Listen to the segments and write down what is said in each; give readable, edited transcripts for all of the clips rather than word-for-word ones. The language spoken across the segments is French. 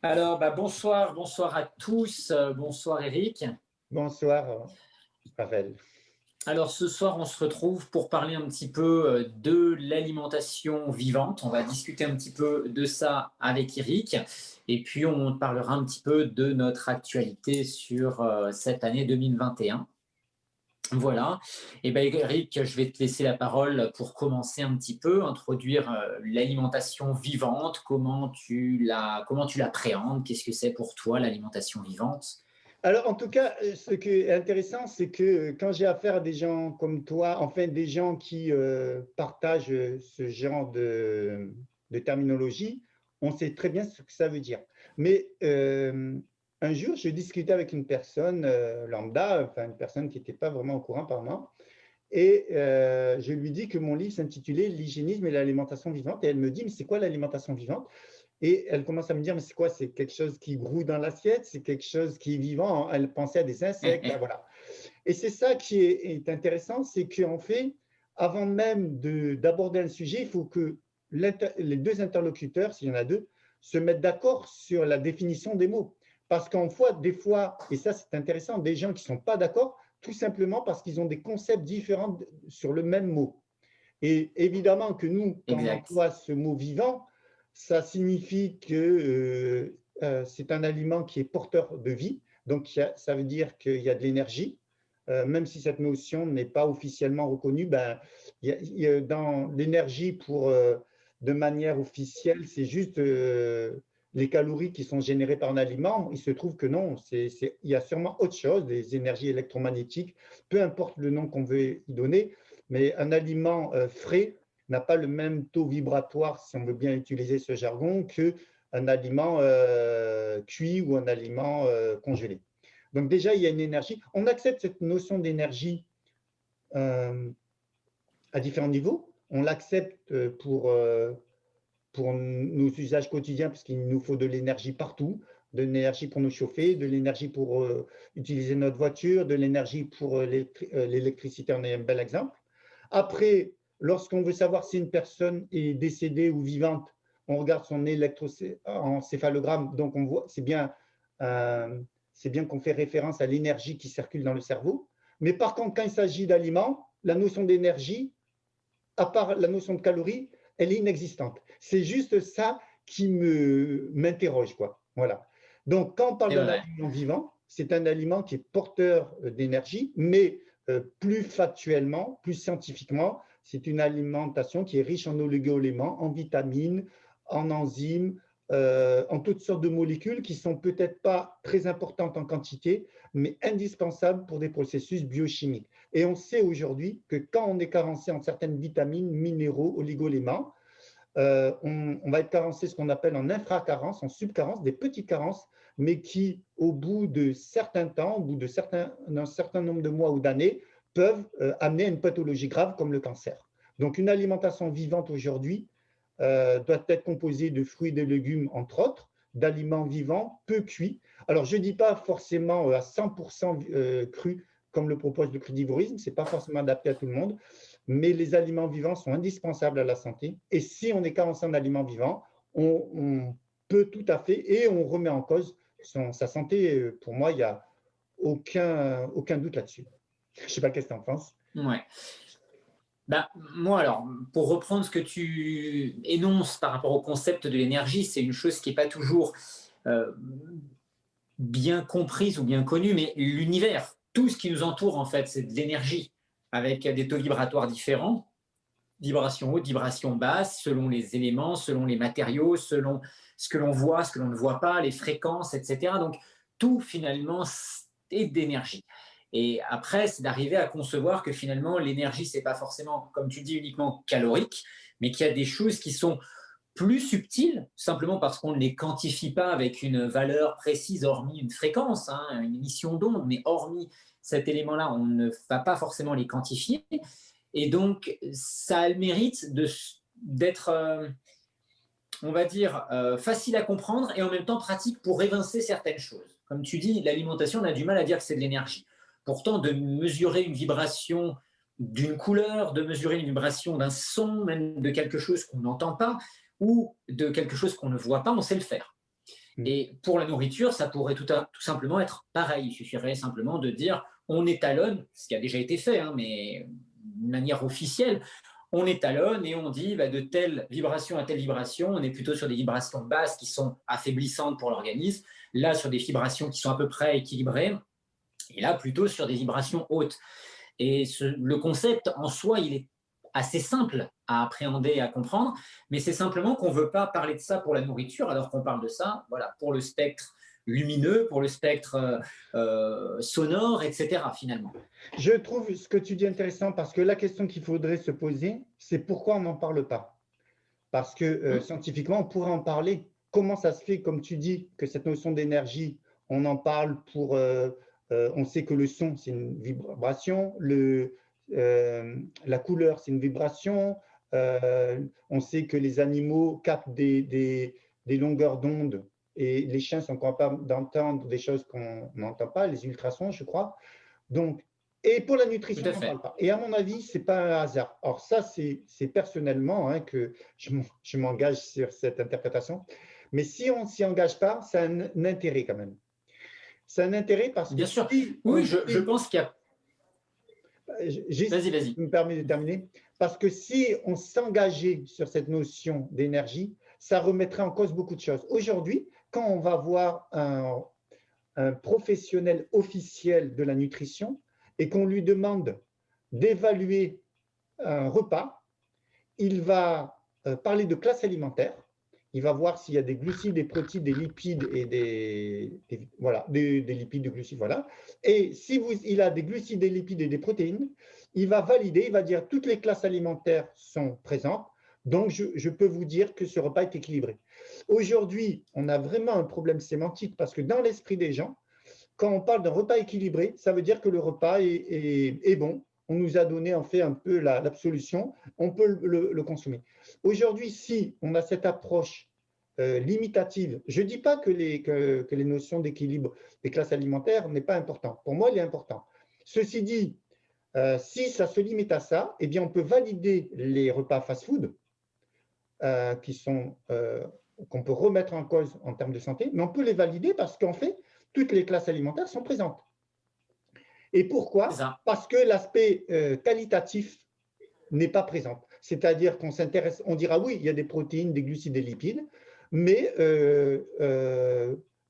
Alors, bonsoir à tous, bonsoir Eric. Bonsoir, Pavel. Alors ce soir, on se retrouve pour parler un petit peu de l'alimentation vivante. On va discuter un petit peu de ça avec Eric. Et puis, on parlera un petit peu de notre actualité sur cette année 2021. Voilà. Et bien, Eric, je vais te laisser la parole pour commencer un petit peu, introduire l'alimentation vivante, comment tu l'appréhendes, qu'est-ce que c'est pour toi l'alimentation vivante? Alors, en tout cas, ce qui est intéressant, c'est que quand j'ai affaire à des gens comme toi, enfin des gens qui partagent ce genre de terminologie, on sait très bien ce que ça veut dire. Mais un jour, je discutais avec une personne lambda, enfin une personne qui n'était pas vraiment au courant par moi, et je lui dis que mon livre s'intitulait L'hygiénisme et l'alimentation vivante. Et elle me dit, mais c'est quoi l'alimentation vivante? Et elle commence à me dire, mais c'est quoi? C'est quelque chose qui grouille dans l'assiette? C'est quelque chose qui est vivant? Elle pensait à des insectes, voilà. Et c'est ça qui est intéressant, c'est qu'en fait, avant même d'aborder un sujet, il faut que les deux interlocuteurs, s'il y en a deux, se mettent d'accord sur la définition des mots. Parce qu'en fois, des fois, et ça c'est intéressant, des gens qui ne sont pas d'accord, tout simplement parce qu'ils ont des concepts différents sur le même mot. Et évidemment que nous, quand on Exact. emploie ce mot vivant, ça signifie que c'est un aliment qui est porteur de vie. Donc, ça veut dire qu'il y a de l'énergie. Même si cette notion n'est pas officiellement reconnue, ben, dans l'énergie de manière officielle, c'est juste les calories qui sont générées par un aliment. Il se trouve que non, il y a sûrement autre chose, des énergies électromagnétiques, peu importe le nom qu'on veut y donner, mais un aliment frais n'a pas le même taux vibratoire, si on veut bien utiliser ce jargon, qu'un aliment cuit ou un aliment congelé. Donc déjà, il y a une énergie. On accepte cette notion d'énergie euh, à différents niveaux. On l'accepte pour nos usages quotidiens, parce qu'il nous faut de l'énergie partout, de l'énergie pour nous chauffer, de l'énergie pour utiliser notre voiture, de l'énergie pour l'électricité, en est un bel exemple. Après, lorsqu'on veut savoir si une personne est décédée ou vivante, on regarde son électroencéphalogramme, donc on voit, euh, c'est bien qu'on fait référence à l'énergie qui circule dans le cerveau. Mais par contre, quand il s'agit d'aliments, la notion d'énergie, à part la notion de calories, elle est inexistante. C'est juste ça qui m'interroge, quoi. Voilà. Donc, quand on parle C'est d'un vrai. aliment vivant, c'est un aliment qui est porteur d'énergie, mais plus factuellement, plus scientifiquement, c'est une alimentation qui est riche en oligo-éléments, en vitamines, en enzymes, en toutes sortes de molécules qui sont peut-être pas très importantes en quantité, mais indispensables pour des processus biochimiques. Et on sait aujourd'hui que quand on est carencé en certaines vitamines, minéraux, oligo-éléments, on va être carencé ce qu'on appelle en infracarence, en subcarence, des petites carences, mais qui, au bout de certains temps, au bout d'un certain nombre de mois ou d'années, peuvent amener à une pathologie grave comme le cancer. Donc une alimentation vivante aujourd'hui doit être composée de fruits et de légumes, entre autres, d'aliments vivants, peu cuits. Alors je ne dis pas forcément à 100% cru, comme le propose le crudivorisme, ce n'est pas forcément adapté à tout le monde, mais les aliments vivants sont indispensables à la santé. Et si on est carencé en aliments vivants, on peut tout à fait, et on remet en cause sa santé. Pour moi, il n'y a aucun doute là-dessus. Je ne sais pas qu'est-ce que tu en penses. Ouais. Bah, moi, alors, pour reprendre ce que tu énonces par rapport au concept de l'énergie, c'est une chose qui n'est pas toujours euh, bien comprise ou bien connue, mais l'univers, tout ce qui nous entoure, en fait, c'est de l'énergie, avec des taux vibratoires différents, vibrations hautes, vibrations basses, selon les éléments, selon les matériaux, selon ce que l'on voit, ce que l'on ne voit pas, les fréquences, etc. Donc, tout, finalement, est d'énergie. Et après, c'est d'arriver à concevoir que finalement, l'énergie, c'est pas forcément, comme tu dis, uniquement calorique, mais qu'il y a des choses qui sont plus subtiles, simplement parce qu'on ne les quantifie pas avec une valeur précise, hormis une fréquence, hein, une émission d'onde, mais hormis cet élément-là, on ne va pas forcément les quantifier. Et donc, ça a le mérite d'être, on va dire, facile à comprendre et en même temps pratique pour évincer certaines choses. Comme tu dis, l'alimentation, on a du mal à dire que c'est de l'énergie. Pourtant, de mesurer une vibration d'une couleur, de mesurer une vibration d'un son, même de quelque chose qu'on n'entend pas, ou de quelque chose qu'on ne voit pas, on sait le faire. Et pour la nourriture, ça pourrait tout simplement être pareil. Il suffirait simplement de dire on étalonne, ce qui a déjà été fait, hein, mais de manière officielle, on étalonne et on dit bah, de telle vibration à telle vibration, on est plutôt sur des vibrations basses qui sont affaiblissantes pour l'organisme, là sur des vibrations qui sont à peu près équilibrées, et là plutôt sur des vibrations hautes. Et le concept en soi, il est assez simple à appréhender et à comprendre, mais c'est simplement qu'on ne veut pas parler de ça pour la nourriture, alors qu'on parle de ça voilà, pour le spectre lumineux, pour le spectre sonore, etc. finalement. Je trouve ce que tu dis intéressant parce que la question qu'il faudrait se poser, c'est pourquoi on n'en parle pas. Parce que scientifiquement, on pourrait en parler. Comment ça se fait, comme tu dis, que cette notion d'énergie, on en parle pour… on sait que le son, c'est une vibration, la couleur, c'est une vibration, on sait que les animaux captent des longueurs d'onde et les chiens sont capables d'entendre des choses qu'on n'entend pas, les ultrasons, je crois. Donc, et pour la nutrition, on n'en parle pas. Et à mon avis, ce n'est pas un hasard. Or, ça, c'est personnellement hein, que je m'engage sur cette interprétation. Mais si on ne s'y engage pas, c'est un intérêt quand même. C'est un intérêt parce que… Bien sûr. Oui, je pense qu'il y a… Vas-y, vas-y. Je me permets de terminer. Parce que si on s'engageait sur cette notion d'énergie, ça remettrait en cause beaucoup de choses. Aujourd'hui, quand on va voir un professionnel officiel de la nutrition, et qu'on lui demande d'évaluer un repas, il va parler de classe alimentaire, il va voir s'il y a des glucides, des protéines, des lipides et des lipides, des glucides, voilà. Et si il a des glucides, des lipides et des protéines, il va valider, il va dire toutes les classes alimentaires sont présentes, donc je peux vous dire que ce repas est équilibré. Aujourd'hui, on a vraiment un problème sémantique parce que dans l'esprit des gens, quand on parle d'un repas équilibré, ça veut dire que le repas est bon. On nous a donné en fait un peu l'absolution, on peut le consommer. Aujourd'hui, si on a cette approche limitative, je ne dis pas que les notions d'équilibre des classes alimentaires n'est pas important. Pour moi, il est important. Ceci dit, si ça se limite à ça, eh bien, on peut valider les repas fast-food qu'on peut remettre en cause en termes de santé, mais on peut les valider parce qu'en fait, toutes les classes alimentaires sont présentes. Et pourquoi? Parce que l'aspect qualitatif n'est pas présent. C'est-à-dire qu'on s'intéresse, on dira oui, il y a des protéines, des glucides, des lipides, mais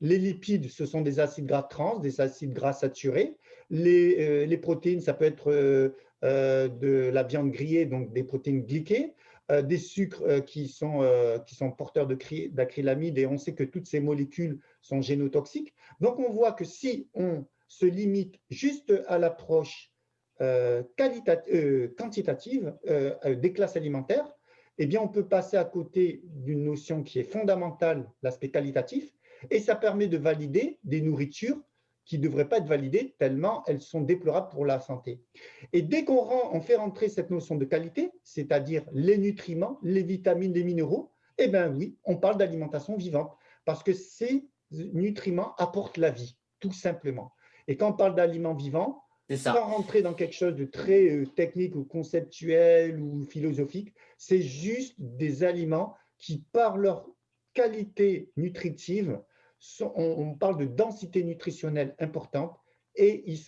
les lipides, ce sont des acides gras trans, des acides gras saturés. Les protéines, ça peut être de la viande grillée, donc des protéines glyquées, des sucres qui sont porteurs d'acrylamide, et on sait que toutes ces molécules sont génotoxiques. Donc, on voit que si on se limite juste à l'approche quantitative des classes alimentaires, eh bien, on peut passer à côté d'une notion qui est fondamentale, l'aspect qualitatif, et ça permet de valider des nourritures qui ne devraient pas être validées tellement elles sont déplorables pour la santé. Et dès qu'on fait rentrer cette notion de qualité, c'est-à-dire les nutriments, les vitamines, les minéraux, eh bien oui, on parle d'alimentation vivante, parce que ces nutriments apportent la vie, tout simplement. Et quand on parle d'aliments vivants, sans rentrer dans quelque chose de très technique ou conceptuel ou philosophique, c'est juste des aliments qui, par leur qualité nutritive, on parle de densité nutritionnelle importante et ils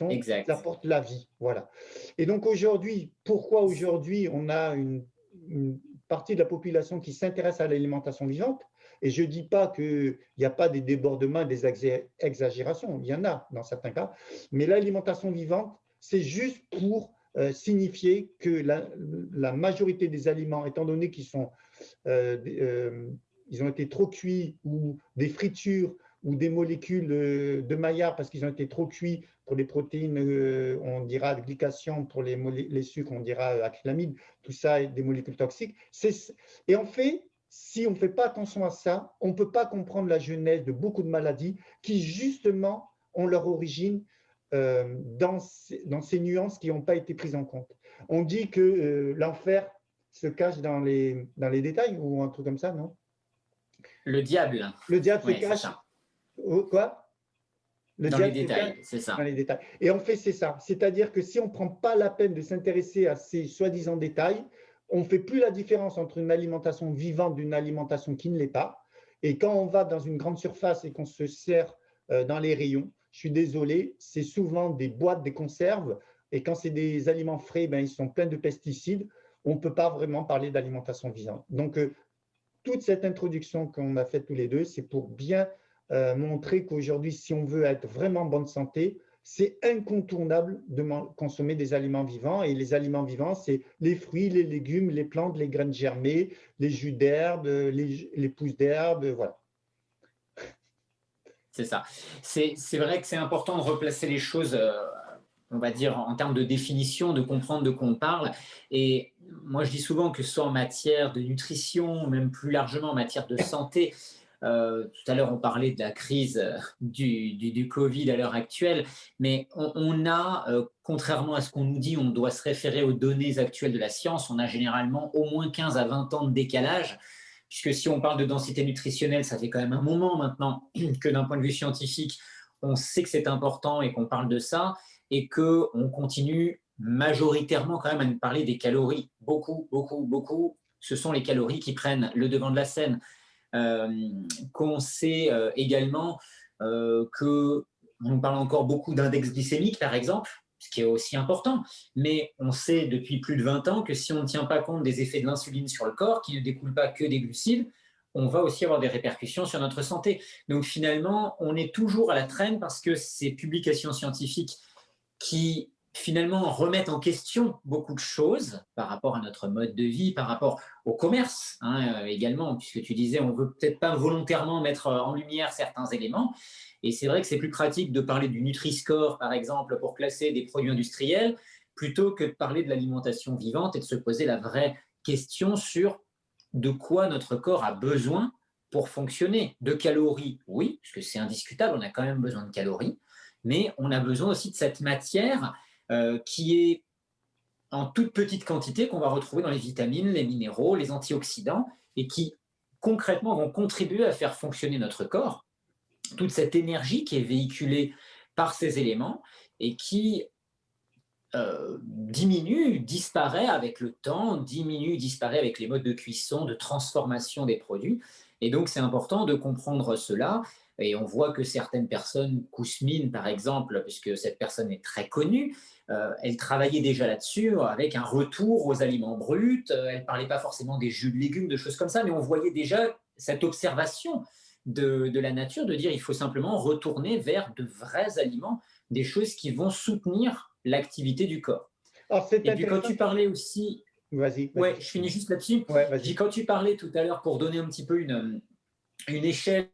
apportent la vie. Voilà. Et donc aujourd'hui, pourquoi aujourd'hui on a une partie de la population qui s'intéresse à l'alimentation vivante? Et je ne dis pas qu'il n'y a pas des débordements, des exagérations, il y en a dans certains cas, mais l'alimentation vivante, c'est juste pour signifier que la majorité des aliments, étant donné qu'ils ils ont été trop cuits, ou des fritures, ou des molécules de Maillard parce qu'ils ont été trop cuits, pour les protéines, on dira glycation, pour les sucres, on dira acrylamide, tout ça est des molécules toxiques. Et en fait, si on ne fait pas attention à ça, on ne peut pas comprendre la genèse de beaucoup de maladies qui, justement, ont leur origine dans ces nuances qui n'ont pas été prises en compte. On dit que l'enfer se cache dans les détails, ou un truc comme ça, non? Le diable. Le diable se cache… Quoi? Dans les détails, c'est ça. Dans les détails. Et en fait, c'est ça. C'est-à-dire que si on ne prend pas la peine de s'intéresser à ces soi-disant détails, on ne fait plus la différence entre une alimentation vivante d'une alimentation qui ne l'est pas. Et quand on va dans une grande surface et qu'on se sert dans les rayons, je suis désolé, c'est souvent des boîtes, des conserves. Et quand c'est des aliments frais, ben, ils sont pleins de pesticides. On ne peut pas vraiment parler d'alimentation vivante. Donc, toute cette introduction qu'on a faite tous les deux, c'est pour bien montrer qu'aujourd'hui, si on veut être vraiment en bonne santé, c'est incontournable de consommer des aliments vivants. Et les aliments vivants, c'est les fruits, les légumes, les plantes, les graines germées, les jus d'herbe, les pousses d'herbe, voilà. C'est ça. C'est vrai que c'est important de replacer les choses, on va dire, en termes de définition, de comprendre de quoi on parle. Et moi, je dis souvent que ce soit en matière de nutrition, même plus largement en matière de santé, tout à l'heure, on parlait de la crise du Covid à l'heure actuelle, mais on a, contrairement à ce qu'on nous dit, on doit se référer aux données actuelles de la science, on a généralement au moins 15 à 20 ans de décalage, puisque si on parle de densité nutritionnelle, ça fait quand même un moment maintenant que d'un point de vue scientifique, on sait que c'est important et qu'on parle de ça, et qu'on continue majoritairement quand même à nous parler des calories. Beaucoup, beaucoup, beaucoup, ce sont les calories qui prennent le devant de la scène. Qu'on sait également que on parle encore beaucoup d'index glycémique, par exemple, ce qui est aussi important, mais on sait depuis plus de 20 ans que si on ne tient pas compte des effets de l'insuline sur le corps, qui ne découlent pas que des glucides, on va aussi avoir des répercussions sur notre santé. Donc finalement, on est toujours à la traîne parce que ces publications scientifiques qui finalement remettent en question beaucoup de choses par rapport à notre mode de vie, par rapport au commerce également, puisque tu disais on veut peut-être pas volontairement mettre en lumière certains éléments. Et c'est vrai que c'est plus pratique de parler du Nutri-Score, par exemple, pour classer des produits industriels, plutôt que de parler de l'alimentation vivante et de se poser la vraie question sur de quoi notre corps a besoin pour fonctionner. De calories, oui, puisque c'est indiscutable, on a quand même besoin de calories, mais on a besoin aussi de cette matière qui est en toute petite quantité qu'on va retrouver dans les vitamines, les minéraux, les antioxydants et qui concrètement vont contribuer à faire fonctionner notre corps. Toute cette énergie qui est véhiculée par ces éléments et qui diminue, disparaît avec le temps, diminue, disparaît avec les modes de cuisson, de transformation des produits. Et donc, c'est important de comprendre cela. Et on voit que certaines personnes, Kousmine par exemple, puisque cette personne est très connue, elle travaillait déjà là-dessus avec un retour aux aliments bruts. Elle ne parlait pas forcément des jus de légumes, de choses comme ça, mais on voyait déjà cette observation de la nature, de dire il faut simplement retourner vers de vrais aliments, des choses qui vont soutenir l'activité du corps. Alors, c'est Et puis quand intéressant. tu parlais aussi, Vas-y, ouais, vas-y. je finis juste là-dessus. Ouais, Je dis vas-y. quand tu parlais tout à l'heure pour donner un petit peu une échelle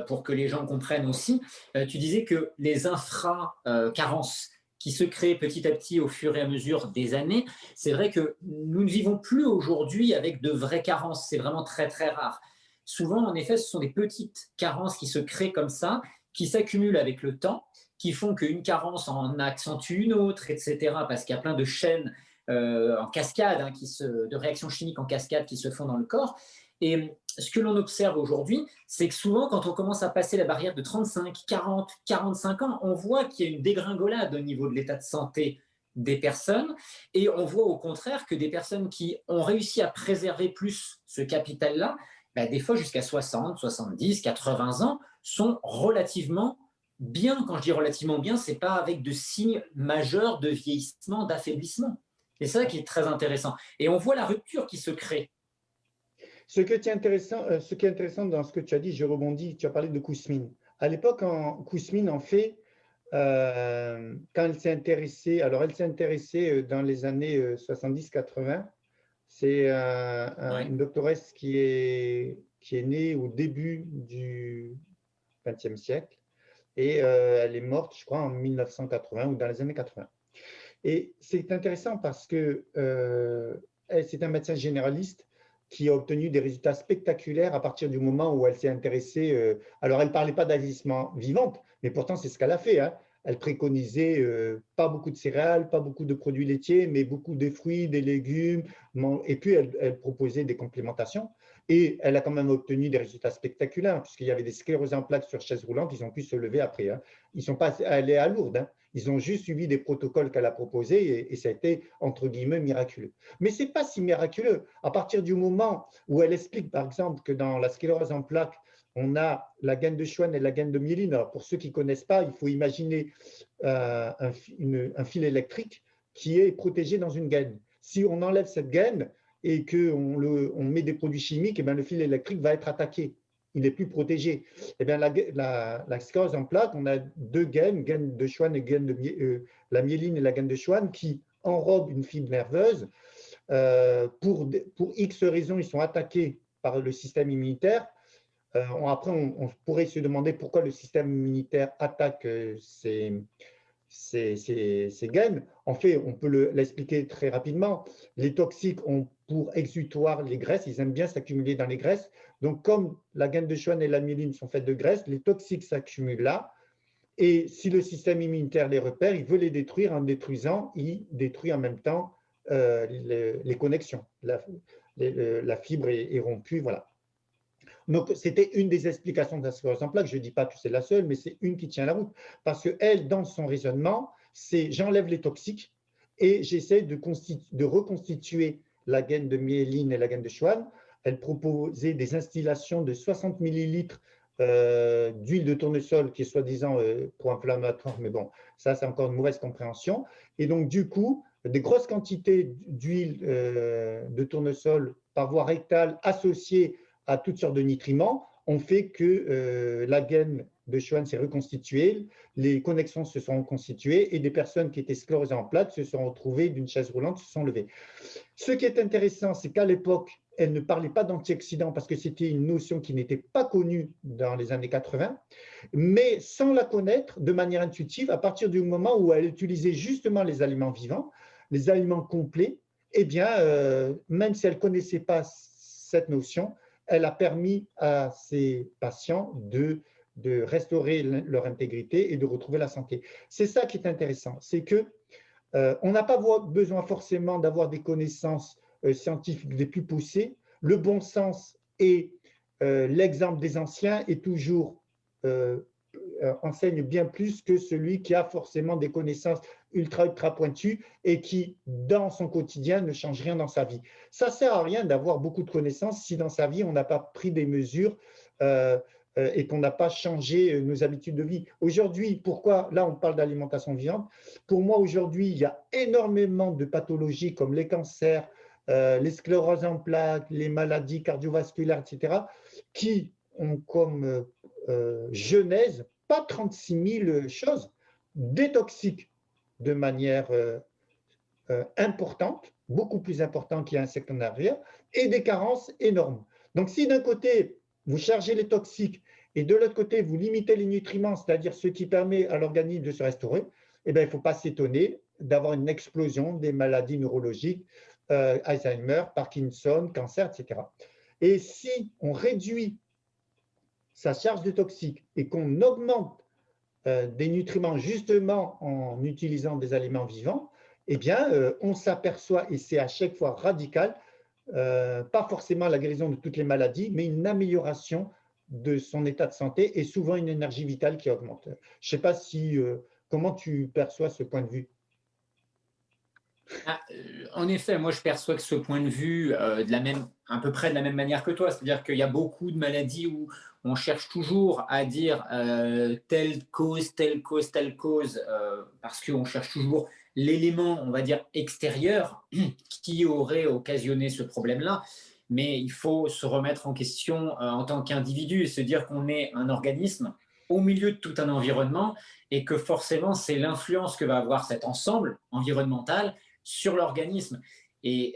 pour que les gens comprennent aussi, tu disais que les infra-carences qui se créent petit à petit au fur et à mesure des années, c'est vrai que nous ne vivons plus aujourd'hui avec de vraies carences, c'est vraiment très très rare. Souvent, en effet, ce sont des petites carences qui se créent comme ça, qui s'accumulent avec le temps, qui font qu'une carence en accentue une autre, etc. Parce qu'il y a plein de chaînes en cascade, de réactions chimiques en cascade qui se font dans le corps. Et ce que l'on observe aujourd'hui, c'est que souvent, quand on commence à passer la barrière de 35, 40, 45 ans, on voit qu'il y a une dégringolade au niveau de l'état de santé des personnes. Et on voit au contraire que des personnes qui ont réussi à préserver plus ce capital-là, bah, des fois jusqu'à 60, 70, 80 ans, sont relativement bien. Quand je dis relativement bien, ce n'est pas avec de signes majeurs de vieillissement, d'affaiblissement. C'est ça qui est très intéressant. Et on voit la rupture qui se crée. Ce qui est intéressant dans ce que tu as dit, je rebondis, tu as parlé de Kousmine. À l'époque, Kousmine, en fait, quand elle s'est intéressée, alors elle s'est intéressée dans les années 70-80, c'est Ouais. une doctoresse qui est née au début du XXe siècle et elle est morte, je crois, en 1980 ou dans les années 80. Et c'est intéressant parce que c'est un médecin généraliste qui a obtenu des résultats spectaculaires à partir du moment où elle s'est intéressée. Alors, elle ne parlait pas d'alimentation vivante, mais pourtant, c'est ce qu'elle a fait. Hein. Elle préconisait pas beaucoup de céréales, pas beaucoup de produits laitiers, mais beaucoup de fruits, des légumes. Et puis, elle proposait des complémentations. Et elle a quand même obtenu des résultats spectaculaires, puisqu'il y avait des sclérosés en plaques sur chaise roulante, ils ont pu se lever après. Hein. Ils ne sont pas allés à Lourdes. Hein. Ils ont juste suivi des protocoles qu'elle a proposés et ça a été, entre guillemets, miraculeux. Mais ce n'est pas si miraculeux. À partir du moment où elle explique, par exemple, que dans la sclérose en plaques, on a la gaine de Schwann et la gaine de myéline. Alors, pour ceux qui ne connaissent pas, il faut imaginer un fil électrique qui est protégé dans une gaine. Si on enlève cette gaine et qu'on met des produits chimiques, et bien le fil électrique va être attaqué. Il n'est plus protégé. Et bien la sclérose en plaques, on a deux gaines, gaine de Schwann et gaine de la myéline et la gaine de Schwann, qui enrobent une fibre nerveuse. Pour X raisons, ils sont attaqués par le système immunitaire. Après, on pourrait se demander pourquoi le système immunitaire attaque ces gaines. En fait, on peut l'expliquer très rapidement. Les toxiques ont pour exutoire les graisses, ils aiment bien s'accumuler dans les graisses. Donc, comme la gaine de Schwann et la myéline sont faites de graisse, les toxiques s'accumulent là. Et si le système immunitaire les repère, il veut les détruire. En détruisant, il détruit en même temps les connexions. La fibre est rompue, voilà. Donc, c'était une des explications de la sclérose en plaques. Je ne dis pas que c'est la seule, mais c'est une qui tient la route. Parce qu'elle, dans son raisonnement, c'est j'enlève les toxiques et j'essaie de reconstituer la gaine de myéline et la gaine de Schwann. Elle proposait des instillations de 60 millilitres d'huile de tournesol qui est soi-disant pro-inflammatoire, mais bon, ça, c'est encore une mauvaise compréhension. Et donc, du coup, des grosses quantités d'huile de tournesol par voie rectale associées à toutes sortes de nutriments ont fait que la gaine de Schwann s'est reconstituée, les connexions se sont reconstituées et des personnes qui étaient sclérosées en plaques se sont retrouvées d'une chaise roulante, se sont levées. Ce qui est intéressant, c'est qu'à l'époque, elle ne parlait pas d'antioxydants parce que c'était une notion qui n'était pas connue dans les années 80, mais sans la connaître de manière intuitive, à partir du moment où elle utilisait justement les aliments vivants, les aliments complets, eh bien, même si elle ne connaissait pas cette notion, elle a permis à ces patients de restaurer leur intégrité et de retrouver la santé. C'est ça qui est intéressant, c'est que on n'a pas besoin forcément d'avoir des connaissances scientifiques les plus poussées. Le bon sens et l'exemple des anciens est toujours enseigne bien plus que celui qui a forcément des connaissances ultra pointues et qui, dans son quotidien, ne change rien dans sa vie. Ça ne sert à rien d'avoir beaucoup de connaissances si dans sa vie, on n'a pas pris des mesures et qu'on n'a pas changé nos habitudes de vie. Aujourd'hui, pourquoi, là, on parle d'alimentation vivante, pour moi, aujourd'hui, il y a énormément de pathologies comme les cancers, les scléroses en plaques, les maladies cardiovasculaires, etc., qui ont comme genèse, pas 36 000 choses, des toxiques de manière importante, beaucoup plus importante qu'il y a un siècle en arrière, et des carences énormes. Donc, si d'un côté, vous chargez les toxiques et de l'autre côté, vous limitez les nutriments, c'est-à-dire ce qui permet à l'organisme de se restaurer, eh bien, il ne faut pas s'étonner d'avoir une explosion des maladies neurologiques, Alzheimer, Parkinson, cancer, etc. Et si on réduit sa charge de toxiques et qu'on augmente des nutriments justement en utilisant des aliments vivants, eh bien, on s'aperçoit, et c'est à chaque fois radical, pas forcément la guérison de toutes les maladies, mais une amélioration de son état de santé et souvent une énergie vitale qui augmente. Je ne sais pas si, comment tu perçois ce point de vue. En effet, moi je perçois que ce point de vue à peu près de la même manière que toi, c'est-à-dire qu'il y a beaucoup de maladies où on cherche toujours à dire telle cause, telle cause, telle cause, parce qu'on cherche toujours l'élément, on va dire, extérieur qui aurait occasionné ce problème-là. Mais il faut se remettre en question en tant qu'individu et se dire qu'on est un organisme au milieu de tout un environnement et que forcément c'est l'influence que va avoir cet ensemble environnemental sur l'organisme. Et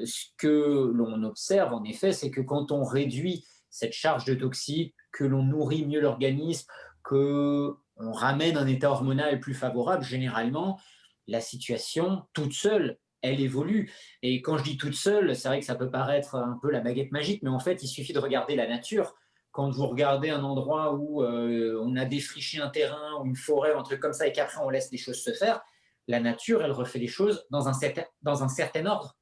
ce que l'on observe, en effet, c'est que quand on réduit cette charge de toxiques, que l'on nourrit mieux l'organisme, qu'on ramène un état hormonal plus favorable, généralement, la situation toute seule, elle évolue. Et quand je dis toute seule, c'est vrai que ça peut paraître un peu la baguette magique, mais en fait, il suffit de regarder la nature. Quand vous regardez un endroit où on a défriché un terrain ou une forêt ou un truc comme ça et qu'après on laisse les choses se faire, la nature, elle refait les choses dans un certain ordre.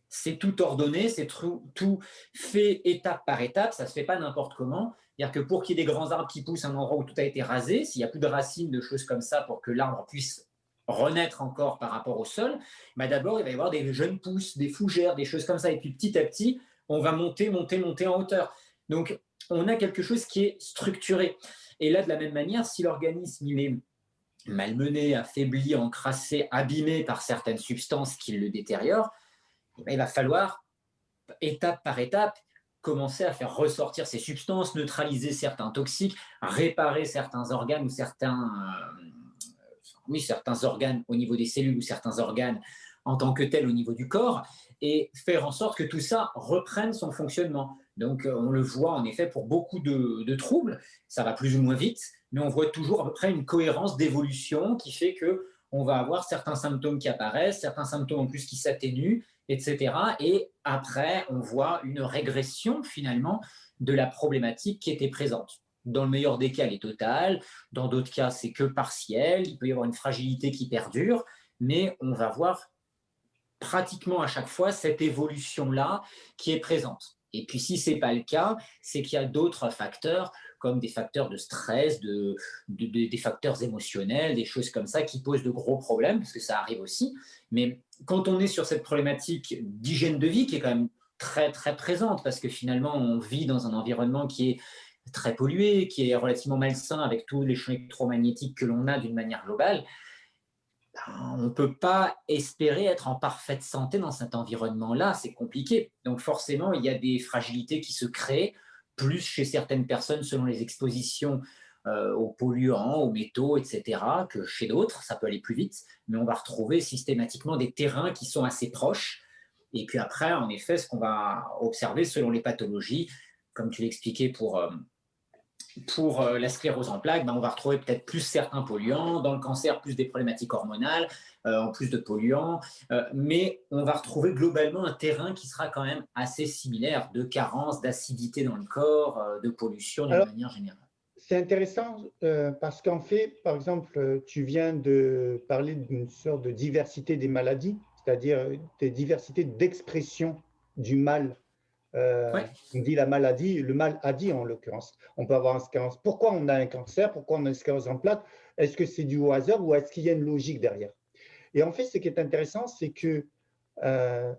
C'est tout ordonné, c'est tout fait étape par étape, ça ne se fait pas n'importe comment. C'est-à-dire que pour qu'il y ait des grands arbres qui poussent à un endroit où tout a été rasé, s'il n'y a plus de racines, de choses comme ça, pour que l'arbre puisse renaître encore par rapport au sol, bah d'abord, il va y avoir des jeunes pousses, des fougères, des choses comme ça. Et puis petit à petit, on va monter en hauteur. Donc, on a quelque chose qui est structuré. Et là, de la même manière, si l'organisme il est malmené, affaibli, encrassé, abîmé par certaines substances qui le détériorent, il va falloir, étape par étape, commencer à faire ressortir ces substances, neutraliser certains toxiques, réparer certains organes ou certains organes au niveau des cellules ou certains organes en tant que tels au niveau du corps, et faire en sorte que tout ça reprenne son fonctionnement. Donc, on le voit en effet pour beaucoup de troubles, ça va plus ou moins vite, mais on voit toujours à peu près une cohérence d'évolution qui fait que on va avoir certains symptômes qui apparaissent, certains symptômes en plus qui s'atténuent, etc. Et après, on voit une régression finalement de la problématique qui était présente. Dans le meilleur des cas, elle est totale. Dans d'autres cas, c'est que partiel. Il peut y avoir une fragilité qui perdure, mais on va voir pratiquement à chaque fois cette évolution-là qui est présente. Et puis si ce n'est pas le cas, c'est qu'il y a d'autres facteurs, comme des facteurs de stress, des facteurs émotionnels, des choses comme ça qui posent de gros problèmes, parce que ça arrive aussi. Mais quand on est sur cette problématique d'hygiène de vie, qui est quand même très, très présente, parce que finalement, on vit dans un environnement qui est très pollué, qui est relativement malsain avec tous les champs électromagnétiques que l'on a d'une manière globale, on ne peut pas espérer être en parfaite santé dans cet environnement-là, c'est compliqué. Donc forcément, il y a des fragilités qui se créent, plus chez certaines personnes selon les expositions aux polluants, aux métaux, etc., que chez d'autres, ça peut aller plus vite, mais on va retrouver systématiquement des terrains qui sont assez proches. Et puis après, en effet, ce qu'on va observer selon les pathologies, comme tu l'expliquais pour la sclérose en plaques, ben, on va retrouver peut-être plus certains polluants, dans le cancer, plus des problématiques hormonales, en plus de polluants, mais on va retrouver globalement un terrain qui sera quand même assez similaire de carence, d'acidité dans le corps, de pollution d'une Alors, manière générale. c'est intéressant parce qu'en fait, par exemple, tu viens de parler d'une sorte de diversité des maladies, c'est-à-dire des diversités d'expression du mal. Ouais. On dit la maladie, le mal a dit en l'occurrence. On peut avoir un sclérose. Pourquoi on a un cancer? Pourquoi on a une sclérose en plaques? Est-ce que c'est dû au hasard ou est-ce qu'il y a une logique derrière? Et en fait, ce qui est intéressant, c'est que euh,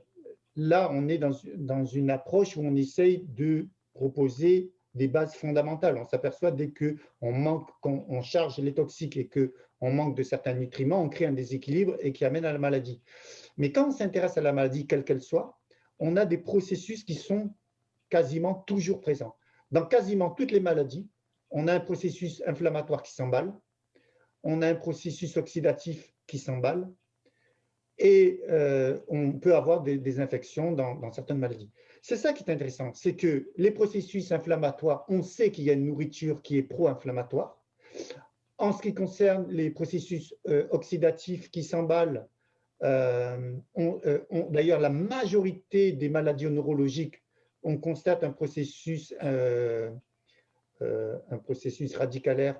là, on est dans une approche où on essaye de proposer des bases fondamentales. On s'aperçoit dès qu'on manque, quand on charge les toxiques et qu'on manque de certains nutriments, on crée un déséquilibre et qui amène à la maladie. Mais quand on s'intéresse à la maladie, quelle qu'elle soit, on a des processus qui sont quasiment toujours présents. Dans quasiment toutes les maladies, on a un processus inflammatoire qui s'emballe, on a un processus oxydatif qui s'emballe, et on peut avoir des infections dans certaines maladies. C'est ça qui est intéressant, c'est que les processus inflammatoires, on sait qu'il y a une nourriture qui est pro-inflammatoire. En ce qui concerne les processus oxydatifs qui s'emballent, d'ailleurs, la majorité des maladies neurologiques, on constate un processus radicalaire,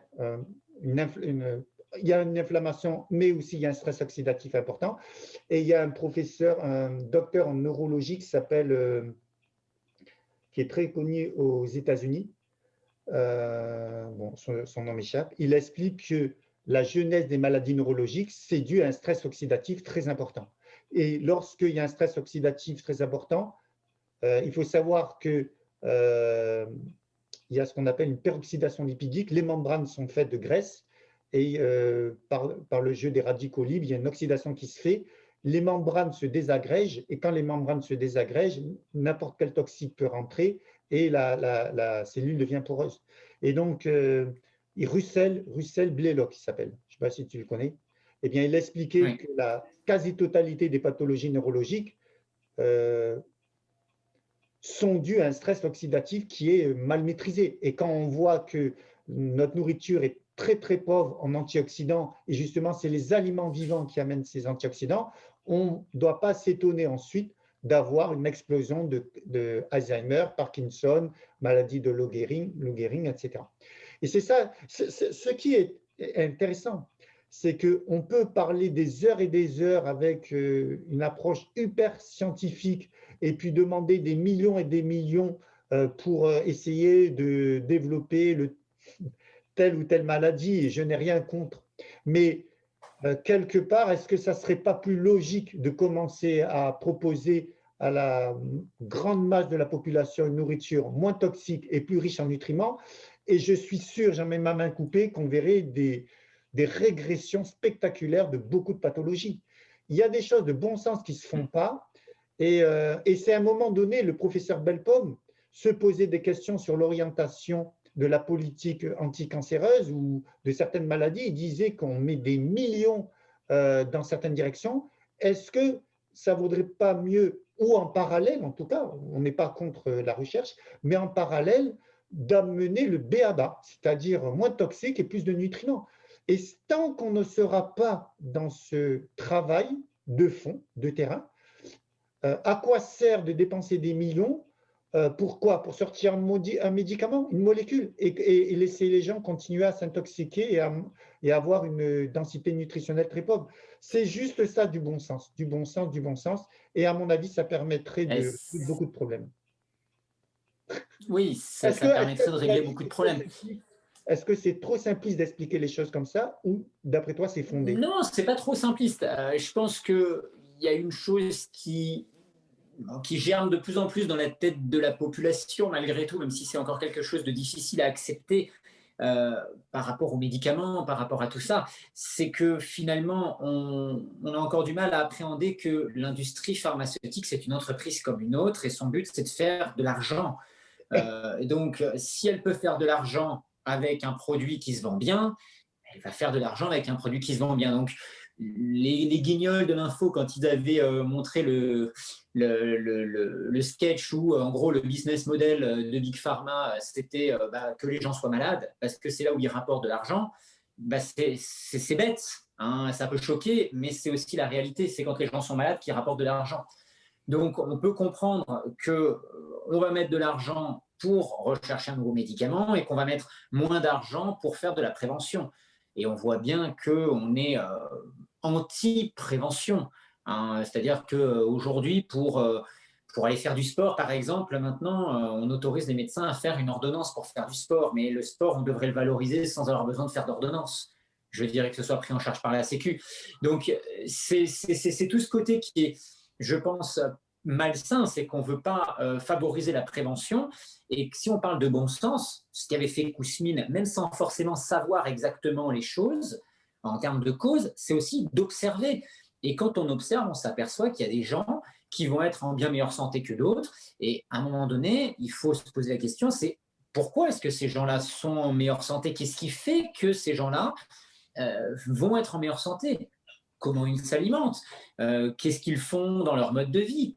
il y a une inflammation, mais aussi il y a un stress oxydatif important. Et il y a un professeur, un docteur en neurologie qui s'appelle, qui est très connu aux États-Unis. Bon, son nom m'échappe. Il explique que la genèse des maladies neurologiques, c'est dû à un stress oxydatif très important. Et lorsqu'il y a un stress oxydatif très important, il faut savoir que il y a ce qu'on appelle une peroxydation lipidique. Les membranes sont faites de graisse et par le jeu des radicaux libres, il y a une oxydation qui se fait. Les membranes se désagrègent et quand les membranes se désagrègent, n'importe quel toxique peut rentrer et la cellule devient poreuse. Et donc, Russell Blaylock, il s'appelle, je ne sais pas si tu le connais, eh bien, il expliquait Oui. que la quasi-totalité des pathologies neurologiques sont dues à un stress oxydatif qui est mal maîtrisé. Et quand on voit que notre nourriture est très très pauvre en antioxydants, et justement c'est les aliments vivants qui amènent ces antioxydants, on ne doit pas s'étonner ensuite d'avoir une explosion de Alzheimer, Parkinson, maladie de Lou Gehrig, etc. Et c'est ça, ce qui est intéressant, c'est qu'on peut parler des heures et des heures avec une approche hyper scientifique et puis demander des millions et des millions pour essayer de développer telle ou telle maladie, et je n'ai rien contre. Mais quelque part, est-ce que ça ne serait pas plus logique de commencer à proposer à la grande masse de la population une nourriture moins toxique et plus riche en nutriments. Et je suis sûr, j'en mets ma main coupée, qu'on verrait des régressions spectaculaires de beaucoup de pathologies. Il y a des choses de bon sens qui ne se font pas. Et c'est à un moment donné, le professeur Bellepomme se posait des questions sur l'orientation de la politique anticancéreuse ou de certaines maladies. Il disait qu'on met des millions dans certaines directions. Est-ce que ça ne vaudrait pas mieux, ou en parallèle, en tout cas, on n'est pas contre la recherche, mais en parallèle, d'amener le B.A.B.A., c'est-à-dire moins toxique et plus de nutriments. Et tant qu'on ne sera pas dans ce travail de fond, de terrain, à quoi sert de dépenser des millions? Pourquoi? Pour sortir un médicament, une molécule, et laisser les gens continuer à s'intoxiquer et avoir une densité nutritionnelle très pauvre. C'est juste ça du bon sens, du bon sens, du bon sens. Et à mon avis, ça permettrait de résoudre beaucoup de problèmes. Oui, ça permettrait de régler beaucoup de problèmes. Est-ce que c'est trop simpliste d'expliquer les choses comme ça ou, d'après toi, c'est fondé? Non, c'est pas trop simpliste. Je pense qu'il y a une chose qui germe de plus en plus dans la tête de la population, malgré tout, même si c'est encore quelque chose de difficile à accepter par rapport aux médicaments, par rapport à tout ça, c'est que finalement, on a encore du mal à appréhender que l'industrie pharmaceutique, c'est une entreprise comme une autre, et son but, c'est de faire de l'argent. Donc, si elle peut faire de l'argent avec un produit qui se vend bien, elle va faire de l'argent avec un produit qui se vend bien. Donc, les guignols de l'info, quand ils avaient montré le sketch où, en gros, le business model de Big Pharma, c'était que les gens soient malades, parce que c'est là où ils rapportent de l'argent, c'est bête, hein, ça peut choquer, mais c'est aussi la réalité. C'est quand les gens sont malades qu'ils rapportent de l'argent. Donc, on peut comprendre qu'on va mettre de l'argent pour rechercher un nouveau médicament et qu'on va mettre moins d'argent pour faire de la prévention. Et on voit bien qu'on est anti-prévention. Hein. C'est-à-dire qu'aujourd'hui, pour aller faire du sport, par exemple, maintenant, on autorise les médecins à faire une ordonnance pour faire du sport. Mais le sport, on devrait le valoriser sans avoir besoin de faire d'ordonnance. Je dirais que ce soit pris en charge par la Sécu. Donc, c'est tout ce côté qui est, je pense, malsain, c'est qu'on ne veut pas favoriser la prévention. Et que si on parle de bon sens, ce qu'avait fait Kousmine, même sans forcément savoir exactement les choses, en termes de cause, c'est aussi d'observer. Et quand on observe, on s'aperçoit qu'il y a des gens qui vont être en bien meilleure santé que d'autres. Et à un moment donné, il faut se poser la question, c'est pourquoi est-ce que ces gens-là sont en meilleure santé? Qu'est-ce qui fait que ces gens-là vont être en meilleure santé? Comment ils s'alimentent? Qu'est-ce qu'ils font dans leur mode de vie?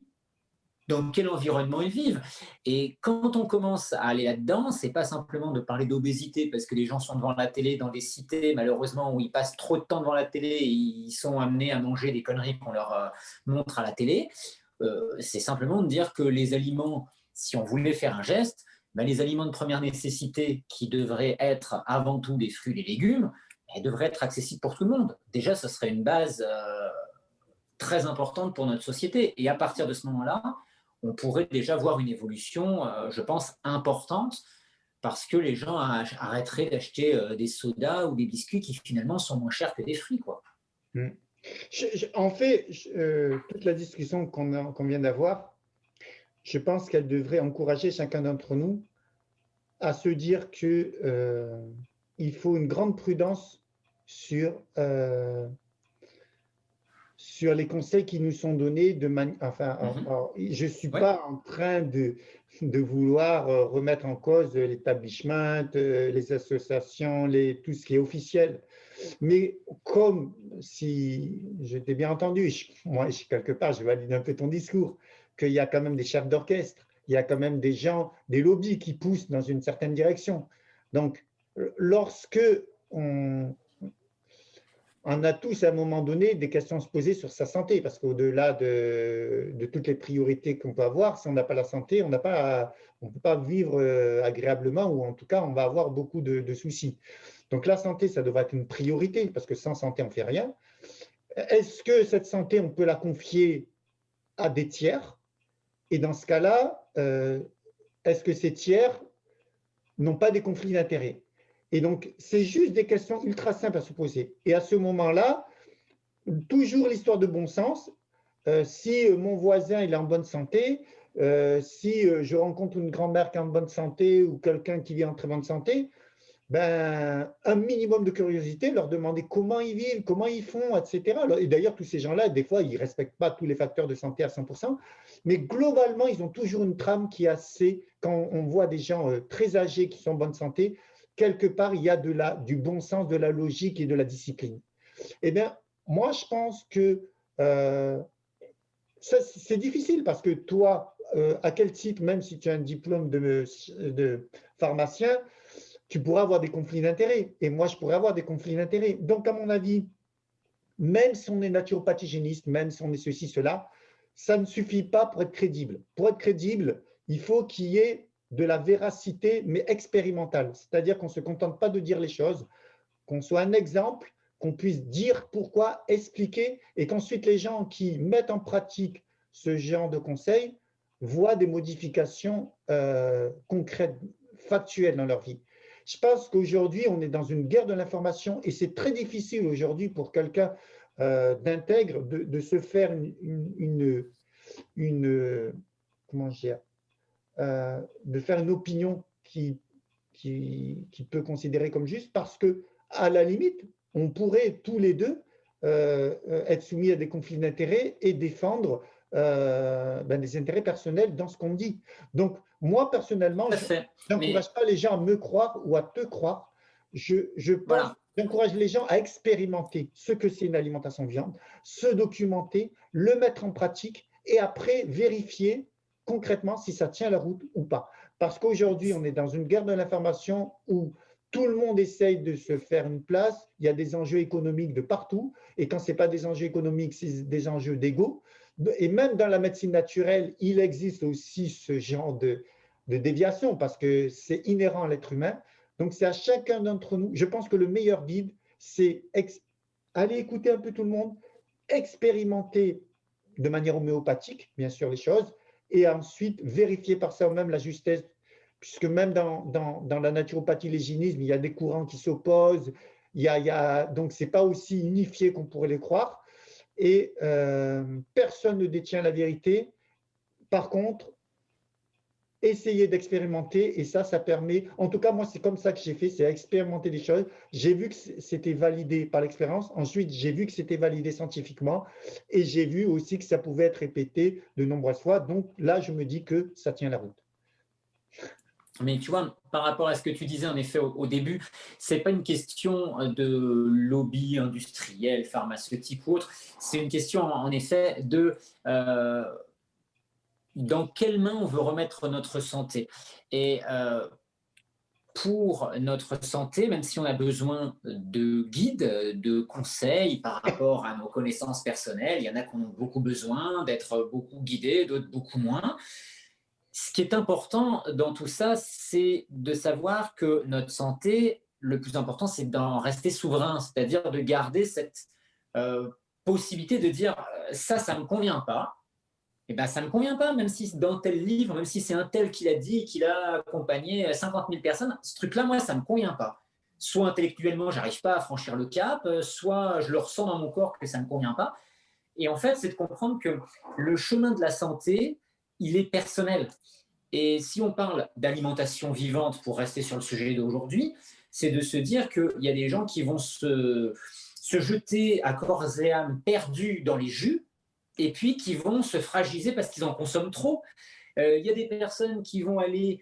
Dans quel environnement ils vivent? Et quand on commence à aller là-dedans, c'est pas simplement de parler d'obésité parce que les gens sont devant la télé dans des cités, malheureusement, où ils passent trop de temps devant la télé et ils sont amenés à manger des conneries qu'on leur montre à la télé. C'est simplement de dire que les aliments, si on voulait faire un geste, ben les aliments de première nécessité qui devraient être avant tout des fruits et des légumes, devraient être accessibles pour tout le monde. Déjà, ce serait une base très importante pour notre société. Et à partir de ce moment-là, on pourrait déjà voir une évolution, je pense, importante, parce que les gens arrêteraient d'acheter des sodas ou des biscuits qui finalement sont moins chers que des fruits, quoi. En fait, toute la discussion qu'on vient d'avoir, je pense qu'elle devrait encourager chacun d'entre nous à se dire qu'il faut une grande prudence sur les conseils qui nous sont donnés je ne suis pas en train de vouloir remettre en cause l'établissement, les associations, tout ce qui est officiel. Mais comme si je t'ai bien entendu, moi, quelque part, je valide un peu ton discours, qu'il y a quand même des chefs d'orchestre, il y a quand même des gens, des lobbies qui poussent dans une certaine direction. Donc, lorsque on a tous à un moment donné des questions à se poser sur sa santé, parce qu'au-delà de toutes les priorités qu'on peut avoir, si on n'a pas la santé, on ne peut pas vivre agréablement, ou en tout cas, on va avoir beaucoup de soucis. Donc la santé, ça devrait être une priorité, parce que sans santé, on ne fait rien. Est-ce que cette santé, on peut la confier à des tiers? Et dans ce cas-là, est-ce que ces tiers n'ont pas des conflits d'intérêts? Et donc, c'est juste des questions ultra simples à se poser. Et à ce moment-là, toujours l'histoire de bon sens, si mon voisin il est en bonne santé, si je rencontre une grand-mère qui est en bonne santé ou quelqu'un qui vit en très bonne santé, ben, un minimum de curiosité, leur demander comment ils vivent, comment ils font, etc. Et d'ailleurs, tous ces gens-là, des fois, ils ne respectent pas tous les facteurs de santé à 100%, mais globalement, ils ont toujours une trame qui est assez, quand on voit des gens très âgés qui sont en bonne santé, quelque part, il y a du bon sens, de la logique et de la discipline. Eh bien, moi, je pense que euh, c'est difficile parce que toi, à quel titre, même si tu as un diplôme de pharmacien, tu pourras avoir des conflits d'intérêts. Et moi, je pourrais avoir des conflits d'intérêts. Donc, à mon avis, même si on est naturopathie-hygiéniste, même si on est ceci, cela, ça ne suffit pas pour être crédible. Pour être crédible, il faut qu'il y ait de la véracité, mais expérimentale. C'est-à-dire qu'on ne se contente pas de dire les choses, qu'on soit un exemple, qu'on puisse dire pourquoi, expliquer, et qu'ensuite les gens qui mettent en pratique ce genre de conseils voient des modifications concrètes, factuelles dans leur vie. Je pense qu'aujourd'hui, on est dans une guerre de l'information et c'est très difficile aujourd'hui pour quelqu'un d'intègre de se faire comment dire, de faire une opinion qui peut considérer comme juste parce que, à la limite, on pourrait tous les deux être soumis à des conflits d'intérêts et défendre des intérêts personnels dans ce qu'on dit. Donc, moi, personnellement, Tout à je fait. Mais n'encourage pas les gens à me croire ou à te croire. Je pense, voilà. j'encourage les gens à expérimenter ce que c'est une alimentation viande, se documenter, le mettre en pratique et après vérifier concrètement si ça tient la route ou pas. Parce qu'aujourd'hui, on est dans une guerre de l'information où tout le monde essaye de se faire une place. Il y a des enjeux économiques de partout. Et quand ce n'est pas des enjeux économiques, c'est des enjeux d'ego. Et même dans la médecine naturelle, il existe aussi ce genre de déviation parce que c'est inhérent à l'être humain. Donc, c'est à chacun d'entre nous. Je pense que le meilleur guide, c'est aller écouter un peu tout le monde, expérimenter de manière homéopathique, bien sûr, les choses, et ensuite vérifier par soi-même la justesse, puisque même dans la naturopathie, l'hygiénisme, il y a des courants qui s'opposent, donc ce n'est pas aussi unifié qu'on pourrait le croire, et personne ne détient la vérité. Par contre, essayer d'expérimenter et ça permet, en tout cas moi c'est comme ça que j'ai fait, c'est expérimenter des choses. J'ai vu que c'était validé par l'expérience, ensuite j'ai vu que c'était validé scientifiquement et j'ai vu aussi que ça pouvait être répété de nombreuses fois. Donc là je me dis que ça tient la route. Mais tu vois, par rapport à ce que tu disais en effet au début, c'est pas une question de lobby industriel, pharmaceutique ou autre. C'est une question en effet de dans quelles mains on veut remettre notre santé. Et pour notre santé, même si on a besoin de guides, de conseils par rapport à nos connaissances personnelles, il y en a qui en ont beaucoup besoin d'être beaucoup guidés, d'autres beaucoup moins. Ce qui est important dans tout ça, c'est de savoir que notre santé, le plus important, c'est d'en rester souverain, c'est-à-dire de garder cette euh, possibilité de dire ça ne me convient pas, et ben ça ne me convient pas, même si dans tel livre, même si c'est un tel qui l'a dit, qu'il a accompagné 50 000 personnes, ce truc-là, moi, ça ne me convient pas. Soit intellectuellement, j'arrive pas à franchir le cap, soit je le ressens dans mon corps que ça ne me convient pas. Et en fait, c'est de comprendre que le chemin de la santé, il est personnel. Et si on parle d'alimentation vivante, pour rester sur le sujet d'aujourd'hui, c'est de se dire qu'il y a des gens qui vont se jeter à corps et âme perdus dans les jus, et puis qui vont se fragiliser parce qu'ils en consomment trop. Il y a des personnes qui vont aller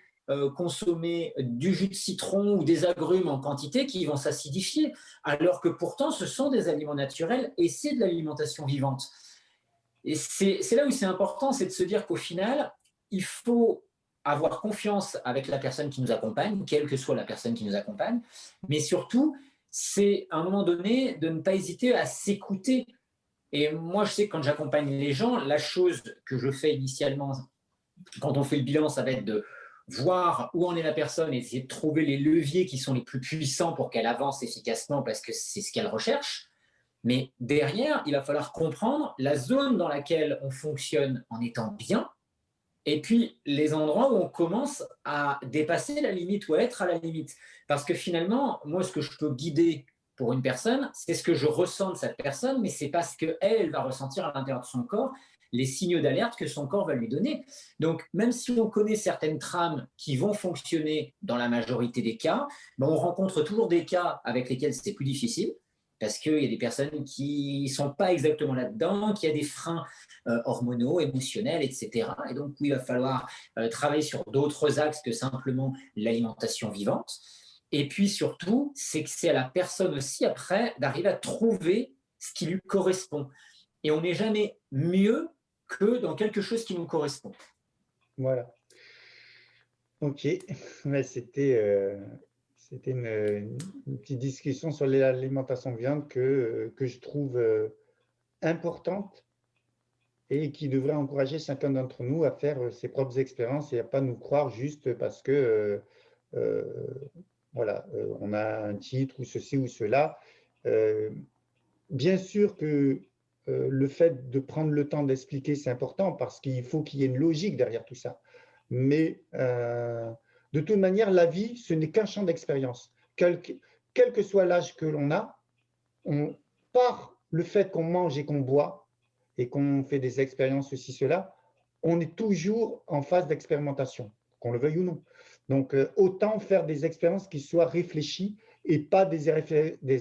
consommer du jus de citron ou des agrumes en quantité qui vont s'acidifier, alors que pourtant ce sont des aliments naturels et c'est de l'alimentation vivante. Et c'est là où c'est important, c'est de se dire qu'au final, il faut avoir confiance avec la personne qui nous accompagne, quelle que soit la personne qui nous accompagne, mais surtout, c'est à un moment donné de ne pas hésiter à s'écouter. Et moi, je sais que quand j'accompagne les gens, la chose que je fais initialement, quand on fait le bilan, ça va être de voir où en est la personne et essayer de trouver les leviers qui sont les plus puissants pour qu'elle avance efficacement parce que c'est ce qu'elle recherche. Mais derrière, il va falloir comprendre la zone dans laquelle on fonctionne en étant bien, et puis les endroits où on commence à dépasser la limite ou à être à la limite. Parce que finalement, moi, ce que je peux guider pour une personne, c'est ce que je ressens de cette personne, mais c'est pas ce qu'elle va ressentir à l'intérieur de son corps. les signaux d'alerte que son corps va lui donner. Donc, même si on connaît certaines trames qui vont fonctionner dans la majorité des cas, ben, on rencontre toujours des cas avec lesquels c'est plus difficile parce qu'il y a des personnes qui ne sont pas exactement là-dedans, qui a des freins hormonaux, émotionnels, etc. Et donc, où il va falloir travailler sur d'autres axes que simplement l'alimentation vivante. Et puis surtout, c'est que c'est à la personne aussi après d'arriver à trouver ce qui lui correspond. Et on n'est jamais mieux que dans quelque chose qui nous correspond. Voilà. Ok, mais c'était une petite discussion sur l'alimentation viande que je trouve importante et qui devrait encourager chacun d'entre nous à faire ses propres expériences et à pas nous croire juste parce que euh, voilà, on a un titre ou ceci ou cela. Euh, Bien sûr que le fait de prendre le temps d'expliquer, c'est important parce qu'il faut qu'il y ait une logique derrière tout ça. Mais de toute manière, la vie, ce n'est qu'un champ d'expérience. Quel que soit l'âge que l'on a, par le fait qu'on mange et qu'on boit et qu'on fait des expériences, ceci, cela, on est toujours en phase d'expérimentation, qu'on le veuille ou non. Donc, autant faire des expériences qui soient réfléchies et pas des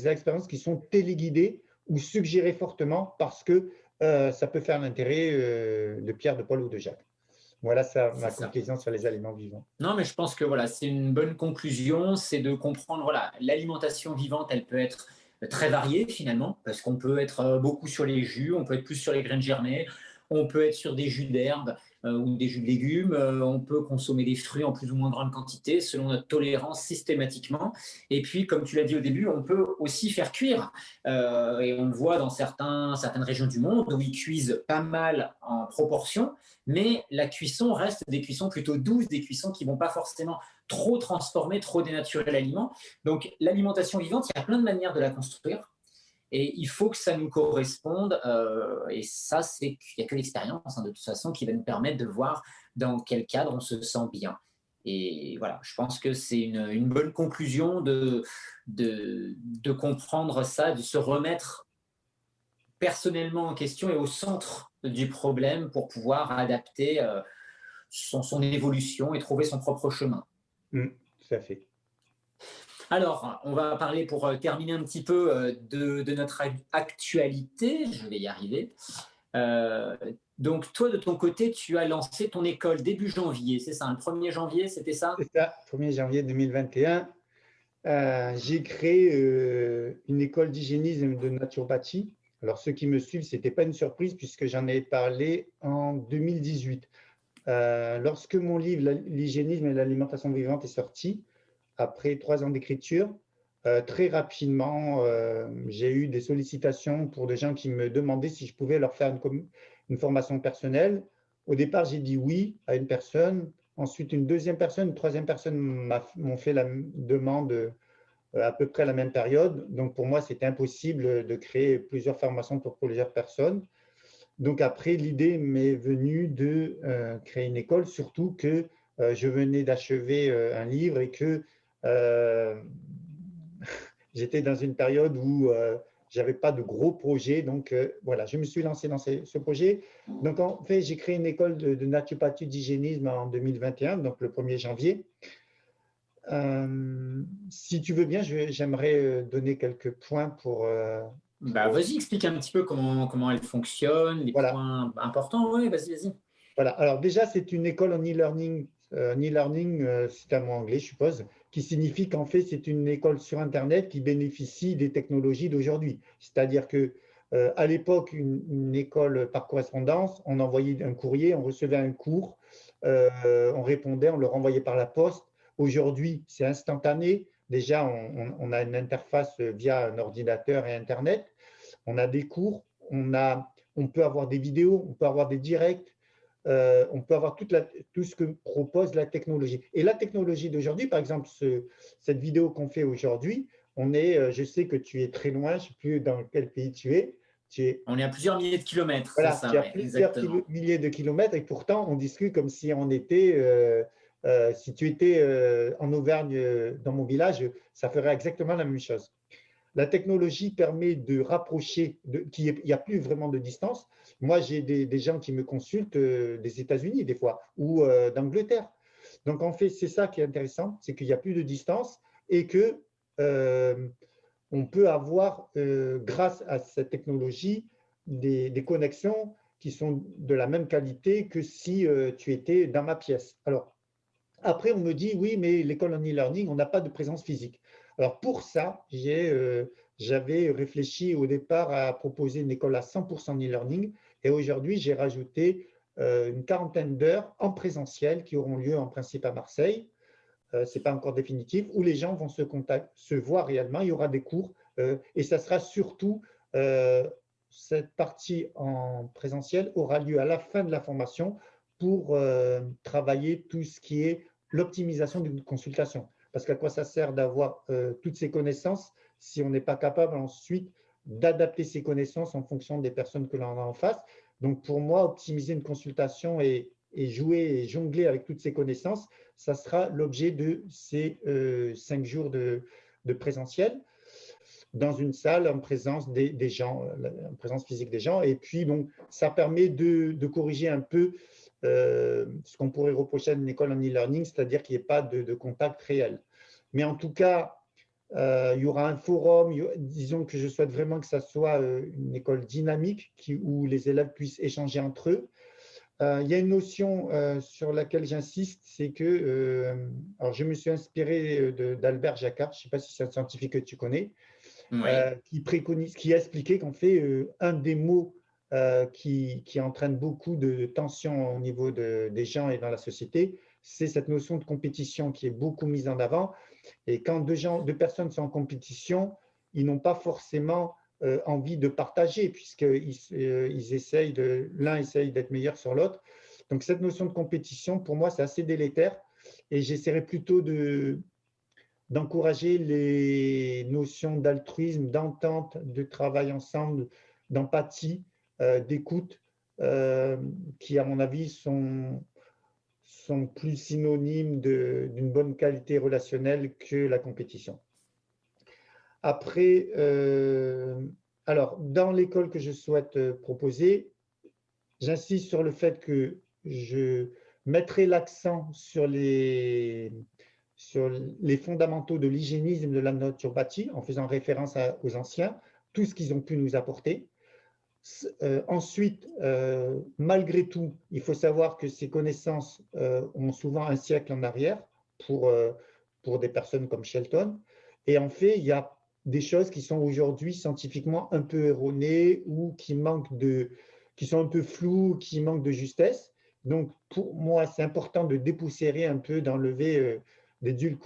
expériences qui sont téléguidées ou suggérées fortement parce que ça peut faire l'intérêt de Pierre, de Paul ou de Jacques. Voilà ma conclusion sur les aliments vivants. Non, mais je pense que voilà, c'est une bonne conclusion, c'est de comprendre, voilà, l'alimentation vivante, elle peut être très variée finalement, parce qu'on peut être beaucoup sur les jus, on peut être plus sur les graines germées, on peut être sur des jus d'herbe ou des jus de légumes, on peut consommer des fruits en plus ou moins grande quantité selon notre tolérance systématiquement. Et puis, comme tu l'as dit au début, on peut aussi faire cuire. Et on le voit dans certaines régions du monde où ils cuisent pas mal en proportion, mais la cuisson reste des cuissons plutôt douces, des cuissons qui ne vont pas forcément trop transformer, trop dénaturer l'aliment. Donc l'alimentation vivante, il y a plein de manières de la construire. Et il faut que ça nous corresponde. Et ça, c'est qu'il n'y a que l'expérience, hein, de toute façon, qui va nous permettre de voir dans quel cadre on se sent bien. Et voilà, je pense que c'est une bonne conclusion de comprendre ça, de se remettre personnellement en question et au centre du problème pour pouvoir adapter son évolution et trouver son propre chemin. Tout à fait. Alors, on va parler pour terminer un petit peu de notre actualité. Je vais y arriver. Donc, toi, de ton côté, tu as lancé ton école début janvier, c'est ça, le 1er janvier, c'était ça? C'est ça, 1er janvier 2021. J'ai créé une école d'hygiénisme et de naturopathie. Alors, ceux qui me suivent, ce n'était pas une surprise puisque j'en ai parlé en 2018. Lorsque mon livre L'hygiénisme et l'alimentation vivante est sorti, après 3 ans d'écriture, très rapidement, j'ai eu des sollicitations pour des gens qui me demandaient si je pouvais leur faire une formation personnelle. Au départ, j'ai dit oui à une personne. Ensuite, une deuxième personne, une troisième personne m'ont fait la demande à peu près à la même période. Donc, pour moi, c'était impossible de créer plusieurs formations pour plusieurs personnes. Donc, après, l'idée m'est venue de créer une école, surtout que je venais d'achever un livre et que j'étais dans une période où j'avais pas de gros projets. Donc, voilà, je me suis lancé dans ce projet. Donc, en fait, j'ai créé une école de naturopathie d'hygiénisme en 2021, donc le 1er janvier. Si tu veux bien, j'aimerais donner quelques points pour… Bah, vas-y, explique un petit peu comment elle fonctionne, les voilà. points importants. Oui, vas-y, vas-y. Voilà. Alors déjà, c'est une école en e-learning. E-learning, c'est un mot anglais, je suppose, qui signifie qu'en fait, c'est une école sur Internet qui bénéficie des technologies d'aujourd'hui. C'est-à-dire que à l'époque, une école par correspondance, on envoyait un courrier, on recevait un cours, on répondait, on le renvoyait par la poste. Aujourd'hui, c'est instantané. Déjà, on a une interface via un ordinateur et Internet. On a des cours, on peut avoir des vidéos, on peut avoir des directs. On peut avoir tout ce que propose la technologie. Et la technologie d'aujourd'hui, par exemple, cette vidéo qu'on fait aujourd'hui, je sais que tu es très loin, je ne sais plus dans quel pays tu es. On est à plusieurs milliers de kilomètres, Voilà, c'est ça, tu as ouais, plusieurs exactement. milliers de kilomètres et pourtant on discute comme si on était, si tu étais en Auvergne, dans mon village, ça ferait exactement la même chose. La technologie permet de rapprocher, il n'y a plus vraiment de distance. Moi, j'ai des gens qui me consultent des États-Unis des fois ou d'Angleterre. Donc, en fait, c'est ça qui est intéressant, c'est qu'il n'y a plus de distance et que on peut avoir, grâce à cette technologie, des connexions qui sont de la même qualité que si tu étais dans ma pièce. Alors, après, on me dit, oui, mais l'école en e-learning, on n'a pas de présence physique. Alors, pour ça, j'avais réfléchi au départ à proposer une école à 100% e-learning et aujourd'hui, j'ai rajouté une quarantaine d'heures en présentiel qui auront lieu en principe à Marseille. Ce n'est pas encore définitif, où les gens vont se voir réellement, il y aura des cours et ça sera surtout, cette partie en présentiel aura lieu à la fin de la formation pour travailler tout ce qui est l'optimisation d'une consultation. Parce qu'à quoi ça sert d'avoir toutes ces connaissances si on n'est pas capable ensuite d'adapter ces connaissances en fonction des personnes que l'on a en face. Donc pour moi, optimiser une consultation et jouer et jongler avec toutes ces connaissances, ça sera l'objet de ces 5 jours de présentiel dans une salle en présence des gens, en présence physique des gens. Et puis, bon, ça permet de corriger un peu ce qu'on pourrait reprocher à une école en e-learning, c'est-à-dire qu'il n'y ait pas de contact réel. Mais en tout cas, il y aura un forum, disons que je souhaite vraiment que ça soit une école dynamique où les élèves puissent échanger entre eux. Il y a une notion sur laquelle j'insiste, c'est que, alors je me suis inspiré d'Albert Jacquard, je ne sais pas si c'est un scientifique que tu connais, Oui. qui a expliqué qu'en fait, un des mots qui entraîne beaucoup de tensions au niveau des gens et dans la société, c'est cette notion de compétition qui est beaucoup mise en avant. Et quand deux personnes sont en compétition, ils n'ont pas forcément envie de partager, puisqu'ils essayent l'un essaye d'être meilleur sur l'autre. Donc cette notion de compétition, pour moi, c'est assez délétère. Et j'essaierai plutôt d'encourager les notions d'altruisme, d'entente, de travail ensemble, d'empathie, d'écoute, qui, à mon avis, sont plus synonymes d'une bonne qualité relationnelle que la compétition. Après, alors, dans l'école que je souhaite proposer, j'insiste sur le fait que je mettrai l'accent sur les fondamentaux de l'hygiénisme de la naturopathie, en faisant référence aux anciens, tout ce qu'ils ont pu nous apporter. Ensuite, malgré tout, il faut savoir que ces connaissances ont souvent un siècle en arrière pour des personnes comme Shelton. Et en fait, il y a des choses qui sont aujourd'hui scientifiquement un peu erronées ou qui sont un peu floues, qui manquent de justesse. Donc, pour moi, c'est important de dépoussiérer un peu, d'enlever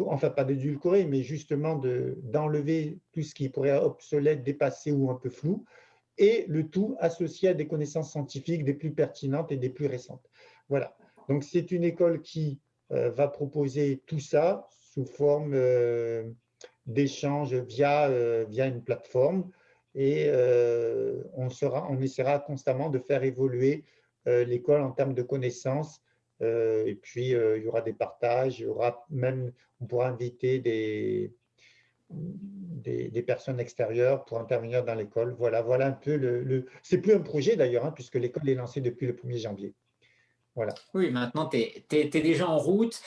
enfin pas d'édulcorer, mais justement d'enlever tout ce qui pourrait être obsolète, dépassé ou un peu flou, et le tout associé à des connaissances scientifiques des plus pertinentes et des plus récentes. Voilà. Donc, c'est une école qui va proposer tout ça sous forme d'échange via une plateforme et on essaiera constamment de faire évoluer l'école en termes de connaissances. Et puis, il y aura des partages, on pourra inviter des personnes extérieures pour intervenir dans l'école. Voilà un peu c'est plus un projet d'ailleurs, hein, puisque l'école est lancée depuis le 1er janvier. Voilà. Oui, maintenant, tu es déjà en route.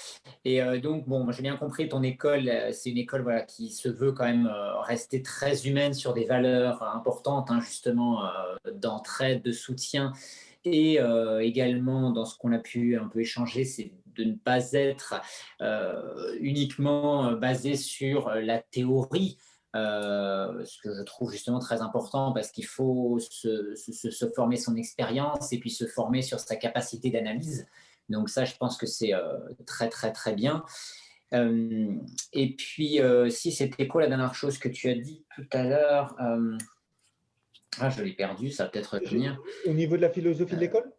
Et donc, bon, moi, j'ai bien compris, ton école, c'est une école voilà, qui se veut quand même rester très humaine sur des valeurs importantes, hein, justement, d'entraide, de soutien. Et également, dans ce qu'on a pu un peu échanger, c'est de ne pas être uniquement basé sur la théorie, ce que je trouve justement très important parce qu'il faut se former son expérience et puis se former sur sa capacité d'analyse. Donc ça, je pense que c'est très, très, très bien. Et puis, si c'était quoi la dernière chose que tu as dit tout à l'heure Ah, je l'ai perdu, ça va peut-être revenir. Au niveau de la philosophie de l'école?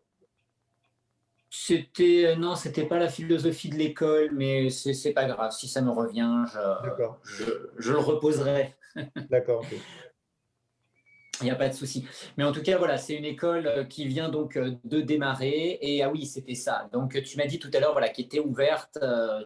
Non, c'était pas la philosophie de l'école, mais c'est pas grave. Si ça me revient, D'accord, je le reposerai. d'accord, ok. Il n'y a pas de souci. Mais en tout cas, voilà, c'est une école qui vient donc de démarrer. Et ah oui, c'était ça. Donc, tu m'as dit tout à l'heure, voilà, qui était ouverte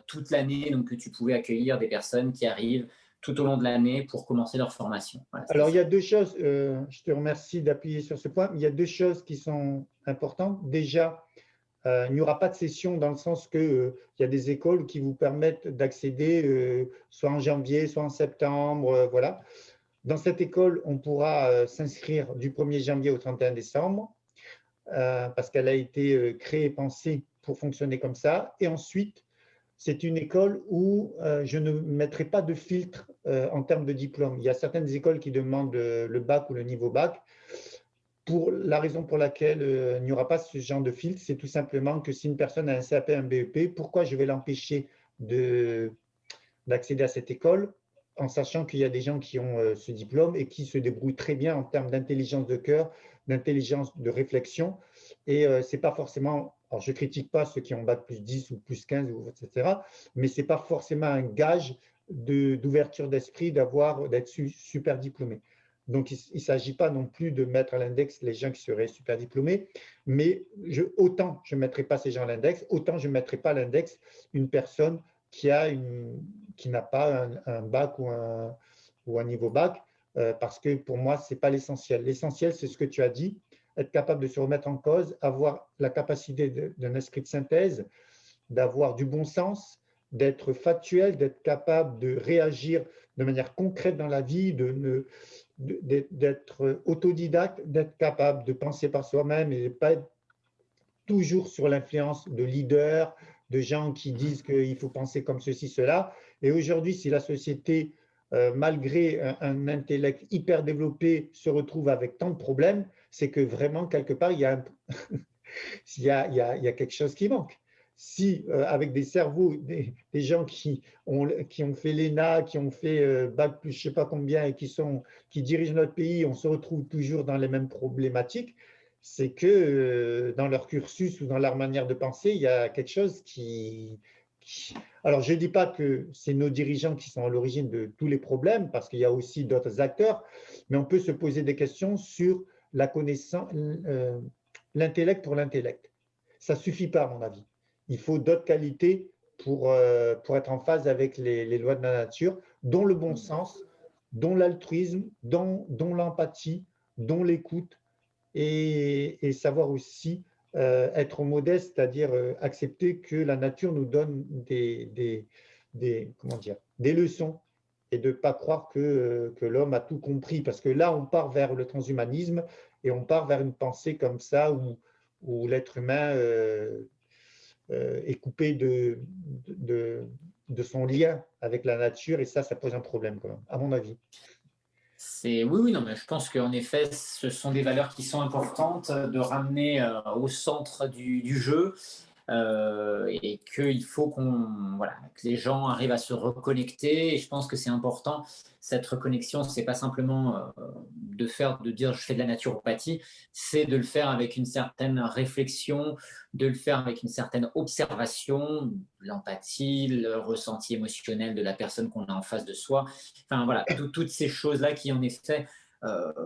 toute l'année, donc que tu pouvais accueillir des personnes qui arrivent tout au long de l'année pour commencer leur formation. Voilà, Alors, il y a deux choses, je te remercie d'appuyer sur ce point. Il y a deux choses qui sont importantes. Déjà, il n'y aura pas de session dans le sens qu'il y a des écoles qui vous permettent d'accéder soit en janvier, soit en septembre. Voilà. Dans cette école, on pourra s'inscrire du 1er janvier au 31 décembre parce qu'elle a été créée et pensée pour fonctionner comme ça. Et ensuite, c'est une école où je ne mettrai pas de filtre en termes de diplôme. Il y a certaines écoles qui demandent le bac ou le niveau bac. Pour la raison pour laquelle il n'y aura pas ce genre de filtre, c'est tout simplement que si une personne a un CAP, un BEP, pourquoi je vais l'empêcher d'accéder à cette école en sachant qu'il y a des gens qui ont ce diplôme et qui se débrouillent très bien en termes d'intelligence de cœur, d'intelligence de réflexion. Et c'est pas forcément, alors je ne critique pas ceux qui ont bac plus 10 ou plus 15, etc., mais ce n'est pas forcément un gage d'ouverture d'esprit d'être super diplômé. Donc, il ne s'agit pas non plus de mettre à l'index les gens qui seraient super diplômés, mais autant je ne mettrai pas ces gens à l'index, autant je ne mettrai pas à l'index une personne qui n'a pas un bac ou un niveau bac, parce que pour moi, ce n'est pas l'essentiel. L'essentiel, c'est ce que tu as dit, être capable de se remettre en cause, avoir la capacité d'un esprit de synthèse, d'avoir du bon sens, d'être factuel, d'être capable de réagir de manière concrète dans la vie, d'être autodidacte, d'être capable de penser par soi-même et de ne pas être toujours sur l'influence de leaders, de gens qui disent qu'il faut penser comme ceci, cela. Et aujourd'hui, si la société, malgré un intellect hyper développé, se retrouve avec tant de problèmes, c'est que vraiment, quelque part, il y a quelque chose qui manque. Si, avec des cerveaux, des gens qui ont fait l'ENA, qui ont fait bac plus je ne sais pas combien et qui dirigent notre pays, on se retrouve toujours dans les mêmes problématiques, c'est que dans leur cursus ou dans leur manière de penser, il y a quelque chose Alors, je ne dis pas que c'est nos dirigeants qui sont à l'origine de tous les problèmes, parce qu'il y a aussi d'autres acteurs, mais on peut se poser des questions sur la connaissance, l'intellect pour l'intellect. Ça ne suffit pas, à mon avis. Il faut d'autres qualités pour être en phase avec les lois de la nature, dont le bon sens, dont l'altruisme, dont l'empathie, dont l'écoute, et savoir aussi être modeste, c'est-à-dire accepter que la nature nous donne des leçons et de ne pas croire que l'homme a tout compris. Parce que là, on part vers le transhumanisme et on part vers une pensée comme ça où l'être humain est coupé de son lien avec la nature, et ça pose un problème quand même, à mon avis. Oui, oui, non, mais je pense qu'en effet, ce sont des valeurs qui sont importantes de ramener au centre du jeu et qu'il faut que les gens arrivent à se reconnecter. Et je pense que c'est important, cette reconnexion, c'est pas simplement de dire je fais de la naturopathie, c'est de le faire avec une certaine réflexion, de le faire avec une certaine observation, l'empathie, le ressenti émotionnel de la personne qu'on a en face de soi. Enfin voilà, toutes ces choses-là qui en effet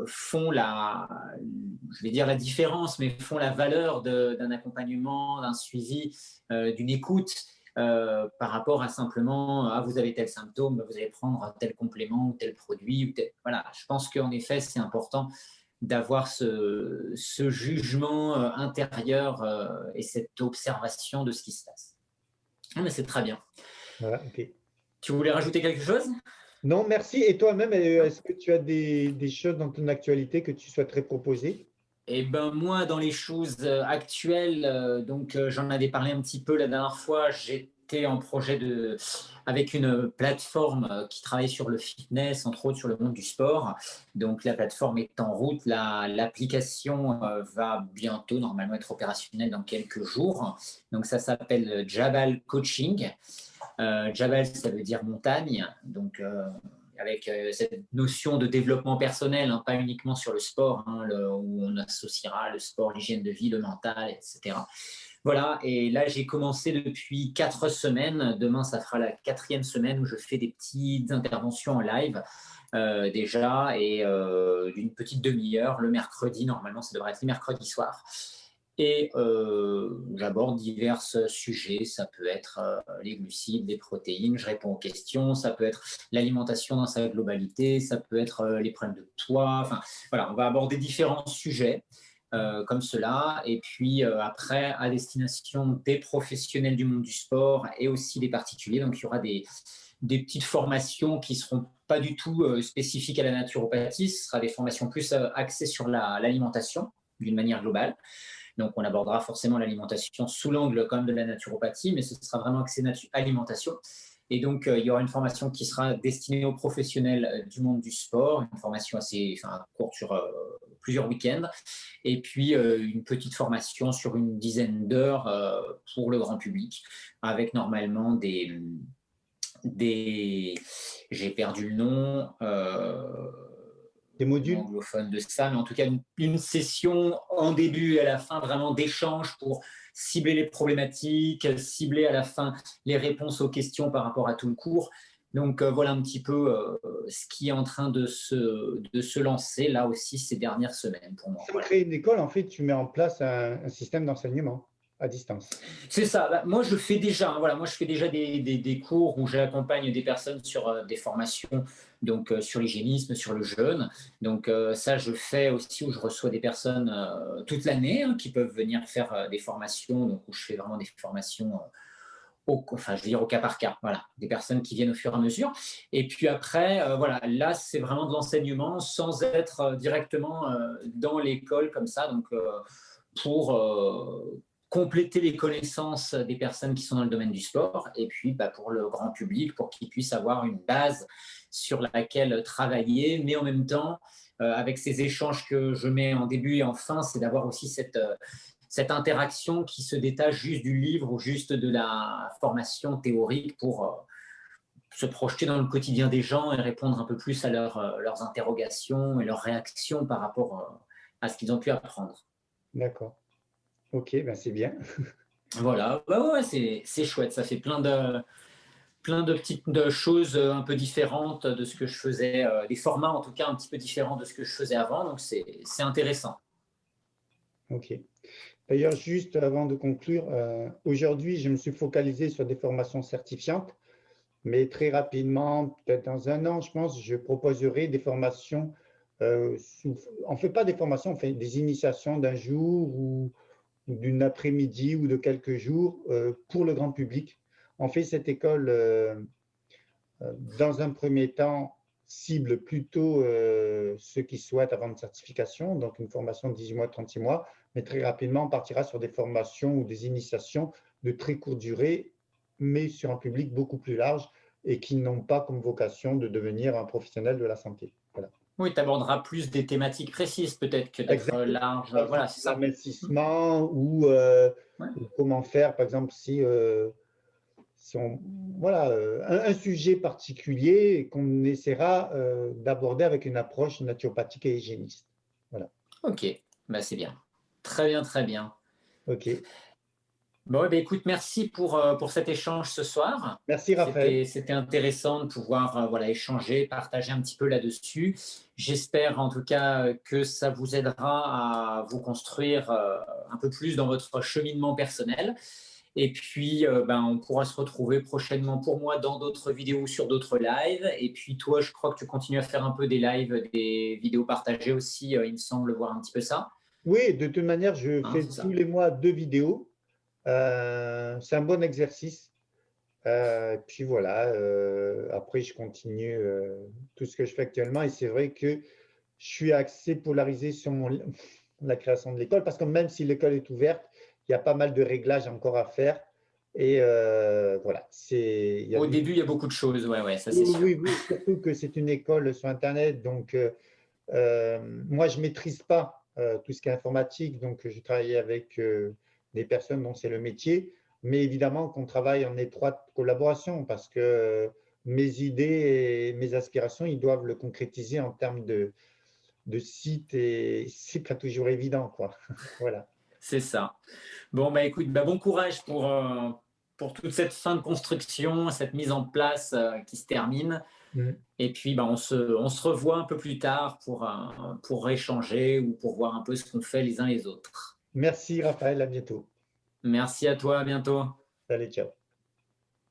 font je vais dire la différence, mais font la valeur d'un accompagnement, d'un suivi, d'une écoute par rapport à simplement vous avez tel symptôme, vous allez prendre tel complément ou tel produit. Voilà, je pense qu'en effet, c'est important d'avoir ce jugement intérieur et cette observation de ce qui se passe. Mais c'est très bien. Voilà, ok. Tu voulais rajouter quelque chose ? Non, merci. Et toi-même, est-ce que tu as des choses dans ton actualité que tu souhaiterais proposer? Eh ben moi, dans les choses actuelles, j'en avais parlé un petit peu la dernière fois, j'étais en projet avec une plateforme qui travaille sur le fitness, entre autres sur le monde du sport. Donc la plateforme est en route, l'application va bientôt normalement être opérationnelle dans quelques jours. Donc ça s'appelle Jabal Coaching. Jabal, ça veut dire montagne. Donc avec cette notion de développement personnel, pas uniquement sur le sport, où on associera le sport, l'hygiène de vie, le mental, etc. Voilà, et là j'ai commencé depuis 4 semaines. Demain, ça fera la 4e semaine où je fais des petites interventions en live déjà, et d'une petite demi-heure le mercredi. Normalement, ça devrait être le mercredi soir. Et j'aborde divers sujets. Ça peut être les glucides, les protéines, je réponds aux questions, ça peut être l'alimentation dans sa globalité, ça peut être les problèmes de poids. Enfin, voilà, on va aborder différents sujets comme cela. Et puis après, à destination des professionnels du monde du sport et aussi des particuliers. Donc, il y aura des petites formations qui ne seront pas du tout spécifiques à la naturopathie. Ce sera des formations plus axées sur l'alimentation d'une manière globale. Donc, on abordera forcément l'alimentation sous l'angle quand même de la naturopathie, mais ce sera vraiment axé alimentation. Et donc, il y aura une formation qui sera destinée aux professionnels du monde du sport, une formation assez courte sur plusieurs week-ends, et puis une petite formation sur une dizaine d'heures pour le grand public, avec normalement j'ai perdu le nom, Des le nom modules? anglophone de ça, mais en tout cas une session en début et à la fin vraiment d'échange pour cibler les problématiques, cibler à la fin les réponses aux questions par rapport à tout le cours. Donc voilà un petit peu ce qui est en train de se lancer là aussi ces dernières semaines pour moi. Sans Voilà. créer une école, en fait, tu mets en place un système d'enseignement à distance. C'est ça. Bah, moi, je fais déjà, hein, voilà, moi, je fais déjà des cours où j'accompagne des personnes sur des formations, donc sur l'hygiénisme, sur le jeûne. Donc ça, je fais aussi où je reçois des personnes toute l'année hein, qui peuvent venir faire des formations, donc où je fais vraiment des formations je veux dire au cas par cas, voilà, des personnes qui viennent au fur et à mesure. Et puis après, voilà, là, c'est vraiment de l'enseignement sans être directement dans l'école comme ça, donc pour compléter les connaissances des personnes qui sont dans le domaine du sport, et puis bah, pour le grand public, pour qu'ils puissent avoir une base sur laquelle travailler, mais en même temps, avec ces échanges que je mets en début et en fin, c'est d'avoir aussi cette interaction qui se détache juste du livre ou juste de la formation théorique pour se projeter dans le quotidien des gens et répondre un peu plus à leurs interrogations et leurs réactions par rapport à ce qu'ils ont pu apprendre. D'accord. Ok, ben c'est bien. Voilà, bah ouais, c'est chouette, ça fait plein de petites choses un peu différentes de ce que je faisais, des formats en tout cas un petit peu différents de ce que je faisais avant, donc c'est intéressant. Ok. D'ailleurs, juste avant de conclure, aujourd'hui, je me suis focalisé sur des formations certifiantes, mais très rapidement, peut-être dans un an, je pense, je proposerai des formations. On ne fait pas des formations, on fait des initiations d'un jour ou d'une après-midi ou de quelques jours pour le grand public. On fait cette école dans un premier temps, cible plutôt ceux qui souhaitent avoir une certification, donc une formation de 18 mois, 36 mois, mais très rapidement, on partira sur des formations ou des initiations de très courte durée, mais sur un public beaucoup plus large et qui n'ont pas comme vocation de devenir un professionnel de la santé. Voilà. Oui, tu aborderas plus des thématiques précises peut-être que d'être Exactement. large, voilà, c'est ça. L'investissement Ouais. ou comment faire, par exemple, si on, voilà, un sujet particulier qu'on essaiera d'aborder avec une approche naturopathique et hygiéniste. Voilà. Ok, bah, c'est bien. Très bien, très bien. OK. Bon, eh bien, écoute, merci pour cet échange ce soir. Merci, Raphaël. C'était intéressant de pouvoir voilà, échanger, partager un petit peu là-dessus. J'espère en tout cas que ça vous aidera à vous construire un peu plus dans votre cheminement personnel. Et puis, on pourra se retrouver prochainement pour moi dans d'autres vidéos sur d'autres lives. Et puis, toi, je crois que tu continues à faire un peu des lives, des vidéos partagées aussi, il me semble voir un petit peu ça. Oui, de toute manière, je Hein, fais c'est tous ça. les mois 2 vidéos. C'est un bon exercice. Puis voilà, après, je continue tout ce que je fais actuellement. Et c'est vrai que je suis assez polarisé sur la création de l'école parce que même si l'école est ouverte, il y a pas mal de réglages encore à faire. Et voilà, il y a Au du. début, il y a beaucoup de choses, ouais, ouais, ça c'est Oui, sûr. oui, oui, surtout que c'est une école sur Internet. Donc, moi, je ne maîtrise pas tout ce qui est informatique. Donc, je travaille avec des personnes dont c'est le métier. Mais évidemment qu'on travaille en étroite collaboration parce que mes idées et mes aspirations, ils doivent le concrétiser en termes de site et c'est pas toujours évident, quoi. Voilà. C'est ça. Bon, bah écoute, bah, bon courage pour toute cette fin de construction, cette mise en place qui se termine. Mm. Et puis, bah, on se revoit un peu plus tard pour échanger ou pour voir un peu ce qu'on fait les uns les autres. Merci Raphaël, à bientôt. Merci à toi, à bientôt. Allez, ciao.